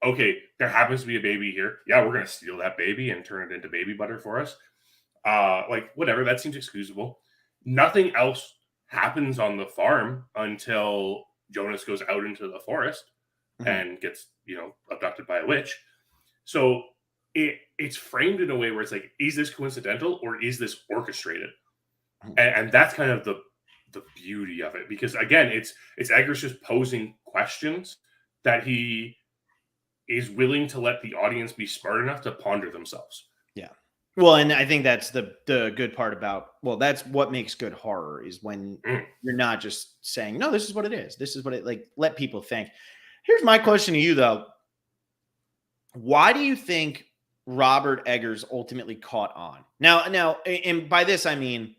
okay, there happens to be a baby here. Yeah, we're going to steal that baby and turn it into baby butter for us. Whatever, that seems excusable. Nothing else happens on the farm until Jonas goes out into the forest and gets, abducted by a witch. So it's framed in a way where it's is this coincidental or is this orchestrated? And that's kind of the beauty of it, because again, it's Eggers just posing questions that he is willing to let the audience be smart enough to ponder themselves. Yeah. Well, and I think that's the good part about, that's what makes good horror, is when you're not just saying, no, this is what it is. This is what it, let people think. Here's my question to you, though. Why do you think Robert Eggers ultimately caught on? Now, and by this I mean,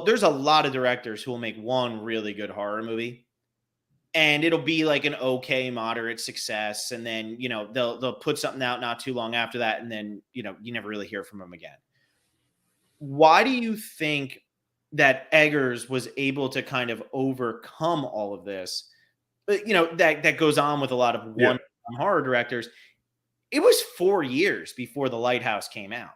there's a lot of directors who will make one really good horror movie, and it'll be like an okay, moderate success, and then they'll put something out not too long after that, and then you never really hear from them again. Why do you think that Eggers was able to kind of overcome all of this? That goes on with a lot of one horror directors. It was 4 years before The Lighthouse came out.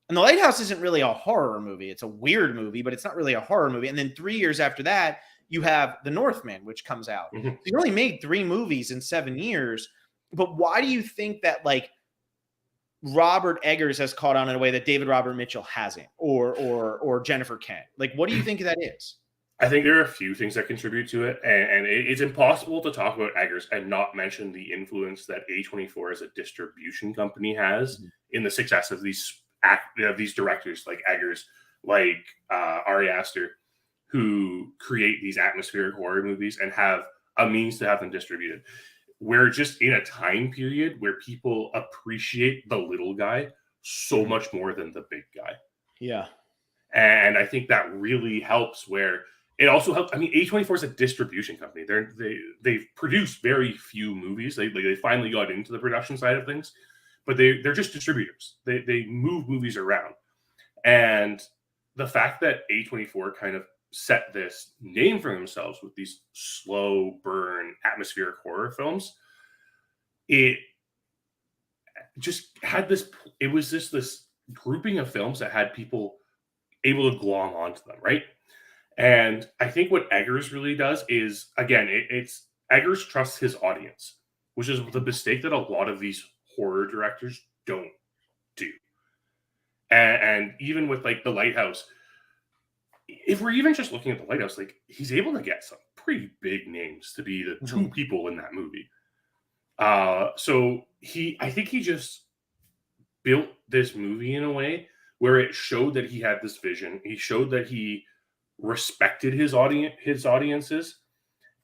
And The Lighthouse isn't really a horror movie. It's a weird movie, but it's not really a horror movie. And then 3 years after that, you have The Northman, which comes out. Mm-hmm. So you only made 3 movies in 7 years. But why do you think that, like, Robert Eggers has caught on in a way that David Robert Mitchell hasn't, or Jennifer Kent? Like, what do you think that is? I think there are a few things that contribute to it, and it's impossible to talk about Eggers and not mention the influence that A24 as a distribution company has in the success of these directors like Eggers, like Ari Aster, who create these atmospheric horror movies and have a means to have them distributed. We're just in a time period where people appreciate the little guy so much more than the big guy. Yeah. And I think that really helps, where it also helps. I mean, A24 is a distribution company. They've produced very few movies. They finally got into the production side of things, but they're just distributors. They move movies around. And the fact that A24 kind of set this name for themselves with these slow burn atmospheric horror films, it just had this, it was just this grouping of films that had people able to glom onto them, right? And I think what Eggers really does is, again, it's Eggers trusts his audience, which is the mistake that a lot of these horror directors don't do. And even with like The Lighthouse, if we're even just looking at The Lighthouse, like, he's able to get some pretty big names to be the two people in that movie. So I think he just built this movie in a way where it showed that he had this vision. He showed that he respected his audiences,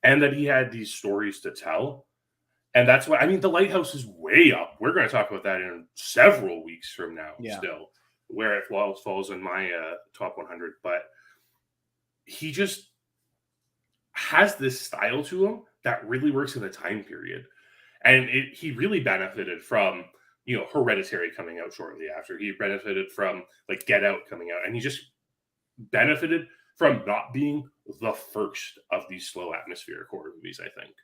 and that he had these stories to tell. And that's why, I mean, The Lighthouse is way up. We're going to talk about that in several weeks from now, still, where it falls in my top 100. But he just has this style to him that really works in the time period. And he really benefited from, Hereditary coming out shortly after. He benefited from, like, Get Out coming out. And he just benefited from not being the first of these slow atmospheric horror movies, I think.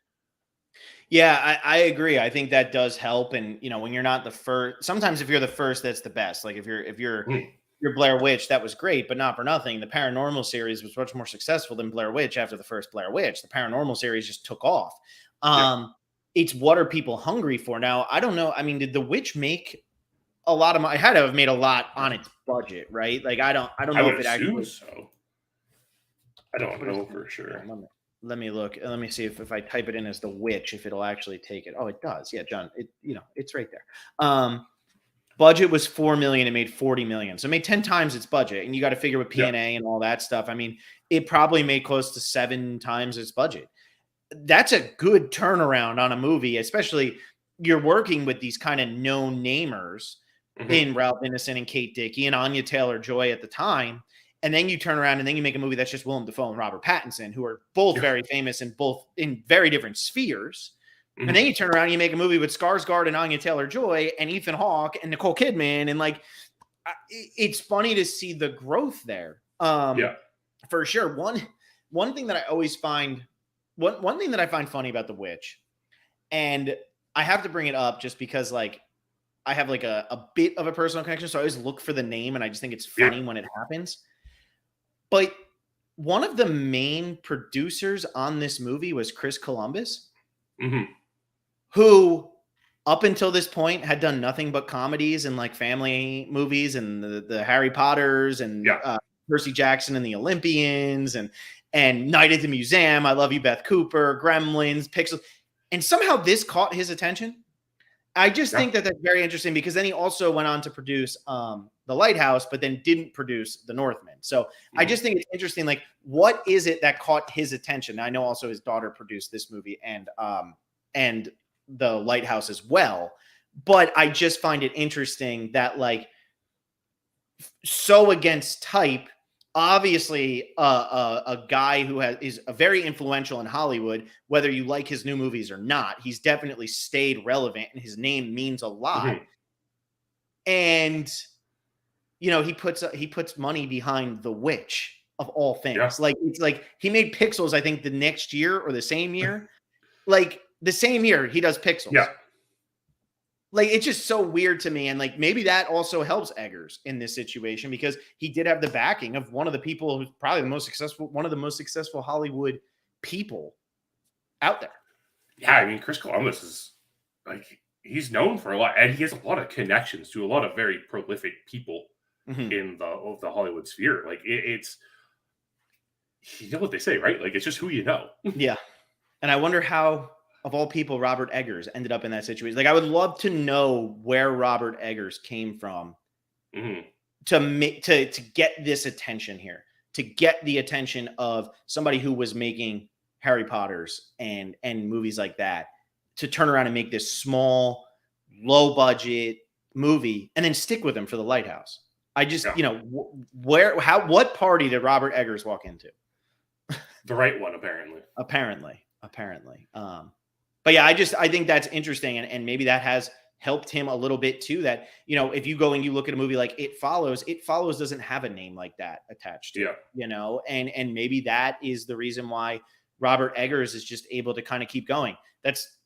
Yeah, I agree. I think that does help. And, when you're not the first, sometimes if you're the first, that's the best. Like if you're Blair Witch, that was great, but not for nothing. The Paranormal series was much more successful than Blair Witch after the first Blair Witch. The Paranormal series just took off. It's what are people hungry for? Now, I don't know. I mean, did The Witch make a lot of money? It had to have made a lot on its budget, right? Like, I don't know if it actually. So. I don't know for sure. Let me look. Let me see if I type it in as The Witch, if it'll actually take it. Oh, it does. Yeah, John. It's right there. Budget was $4 million. It made $40 million. So it made 10 times its budget. And you got to figure with P&A and all that stuff. I mean, it probably made close to 7 times its budget. That's a good turnaround on a movie, especially you're working with these kind of known namers in Ralph Ineson and Kate Dickey and Anya Taylor-Joy at the time. And then you turn around and then you make a movie that's just Willem Dafoe and Robert Pattinson, who are both very famous and both in very different spheres. And then you turn around and you make a movie with Skarsgård and Anya Taylor-Joy and Ethan Hawke and Nicole Kidman. And like, it's funny to see the growth there. For sure. One thing that I always find, one thing that I find funny about The Witch, and I have to bring it up just because like I have like a bit of a personal connection. So I always look for the name and I just think it's funny when it happens. But one of the main producers on this movie was Chris Columbus, who up until this point had done nothing but comedies and like family movies and the Harry Potters and Percy Jackson and the Olympians and Night at the Museum, I Love You, Beth Cooper, Gremlins, Pixels. And somehow this caught his attention. I just think that that's very interesting because then he also went on to produce The Lighthouse, but then didn't produce The Northman. So I just think it's interesting. Like, what is it that caught his attention? I know also his daughter produced this movie and and the Lighthouse as well. But I just find it interesting that, like, so against type, obviously a guy who is very influential in Hollywood, whether you like his new movies or not, he's definitely stayed relevant and his name means a lot. And he puts money behind The Witch of all things. Yeah. Like, it's like he made Pixels, I think the next year or the same year. Like the same year he does Pixels. Yeah. Like, it's just so weird to me. And like, maybe that also helps Eggers in this situation, because he did have the backing of one of the people who's probably one of the most successful Hollywood people out there. Yeah. I mean, Chris Columbus is like, he's known for a lot, and he has a lot of connections to a lot of very prolific people in the Hollywood sphere. Like, it's, you know what they say, right? Like, it's just who you know. Yeah. And I wonder how, of all people, Robert Eggers ended up in that situation. Like, I would love to know where Robert Eggers came from to get this attention here, to get the attention of somebody who was making Harry Potters and movies like that, to turn around and make this small, low budget movie and then stick with him for the Lighthouse. I just, what party did Robert Eggers walk into? The right one, apparently. But yeah, I think that's interesting. And maybe that has helped him a little bit too, that, if you go and you look at a movie like It Follows doesn't have a name like that attached to it, and maybe that is the reason why Robert Eggers is just able to kind of keep going. That's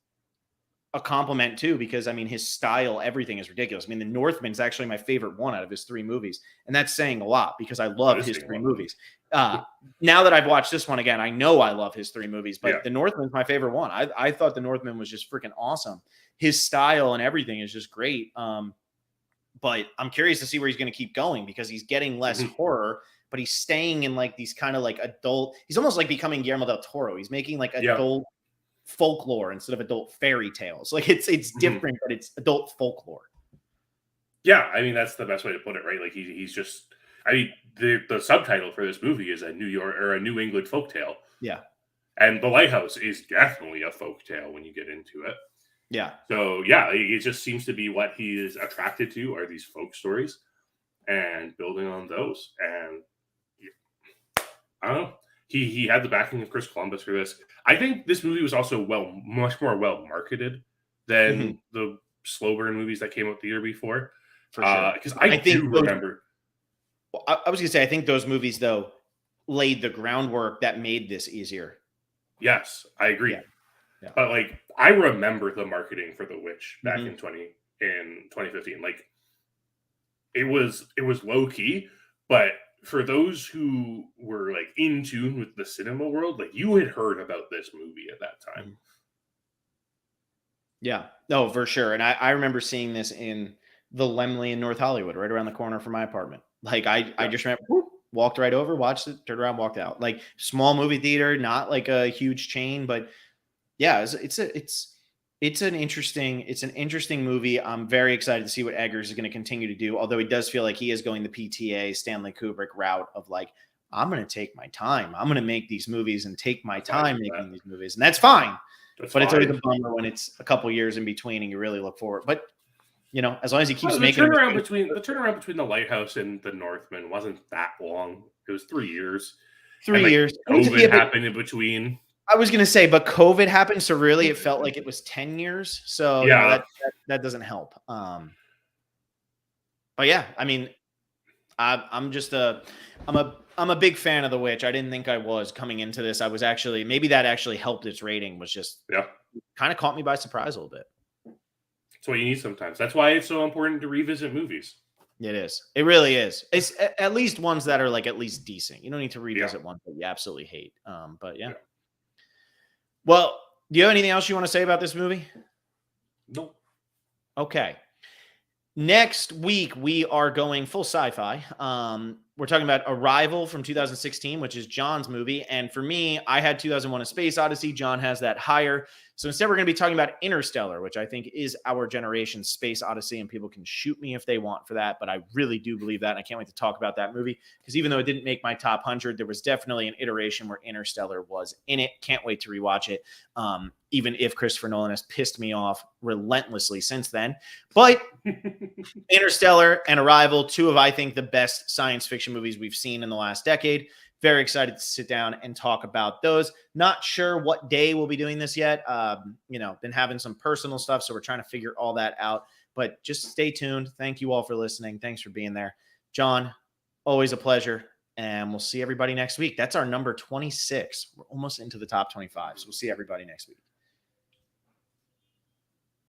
a compliment too, because I mean, his style, everything is ridiculous. I mean, The Northman is actually my favorite one out of his 3 movies. And that's saying a lot, because I love his 3 movies. Now that I've watched this one again, I know I love his 3 movies, but The Northman is my favorite one. I thought The Northman was just freaking awesome. His style and everything is just great. But I'm curious to see where he's going to keep going, because he's getting less horror, but he's staying in like these kind of like adult, he's almost like becoming Guillermo del Toro. He's making like adult folklore instead of adult fairy tales. Like, it's different, but it's adult folklore. Yeah, I mean, that's the best way to put it, right? Like, he's just, I mean, the subtitle for this movie is a New England folktale. Yeah. And The Lighthouse is definitely a folktale when you get into it. Yeah. So yeah, it just seems to be what he is attracted to are these folk stories, and building on those. And I don't know. He had the backing of Chris Columbus for this. I think this movie was also much more well marketed than the slow burn movies that came out the year before. For sure. Because I do remember. I was going to say, I think those movies, though, laid the groundwork that made this easier. Yes, I agree. Yeah. But like, I remember the marketing for The Witch back in 2015. Like, it was low key, but for those who were like in tune with the cinema world, like, you had heard about this movie at that time. Yeah, no, for sure. And I remember seeing this in the Lemley in North Hollywood, right around the corner from my apartment. Like, I just remember, walked right over, watched it, turned around, walked out. Like, small movie theater, not like a huge chain, but yeah, it's an interesting movie. I'm very excited to see what Eggers is going to continue to do. Although he does feel like he is going the PTA Stanley Kubrick route of like, I'm going to take my time. I'm going to make these movies and take my time making these movies, and that's fine. It's always a bummer when it's a couple years in between and you really look forward. But as long as he keeps making the turnaround between The Lighthouse and The Northman wasn't that long. It was 3 years. 3 years. COVID happened in between. I was going to say, but COVID happened, so really it felt like it was 10 years. So yeah, that doesn't help. But yeah, I mean, I'm a big fan of The Witch. I didn't think I was coming into this. I was actually, maybe that actually helped its rating, was just kind of caught me by surprise a little bit. That's what you need sometimes. That's why it's so important to revisit movies. It is. It really is. It's at least ones that are like at least decent. You don't need to revisit ones that you absolutely hate. But yeah. Well, do you have anything else you want to say about this movie? No. Okay. Next week, we are going full sci-fi. we're talking about Arrival from 2016, which is John's movie. And for me, I had 2001: A Space Odyssey. John has that higher. So instead, we're going to be talking about Interstellar, which I think is our generation's Space Odyssey. And people can shoot me if they want for that. But I really do believe that. And I can't wait to talk about that movie, because even though it didn't make my top 100, there was definitely an iteration where Interstellar was in it. Can't wait to rewatch it. Even if Christopher Nolan has pissed me off relentlessly since then. But Interstellar and Arrival, two of, I think, the best science fiction movies we've seen in the last decade. Very excited to sit down and talk about those. Not sure what day we'll be doing this yet. Been having some personal stuff, so we're trying to figure all that out. But just stay tuned. Thank you all for listening. Thanks for being there. John, always a pleasure. And we'll see everybody next week. That's our number 26. We're almost into the top 25. So we'll see everybody next week.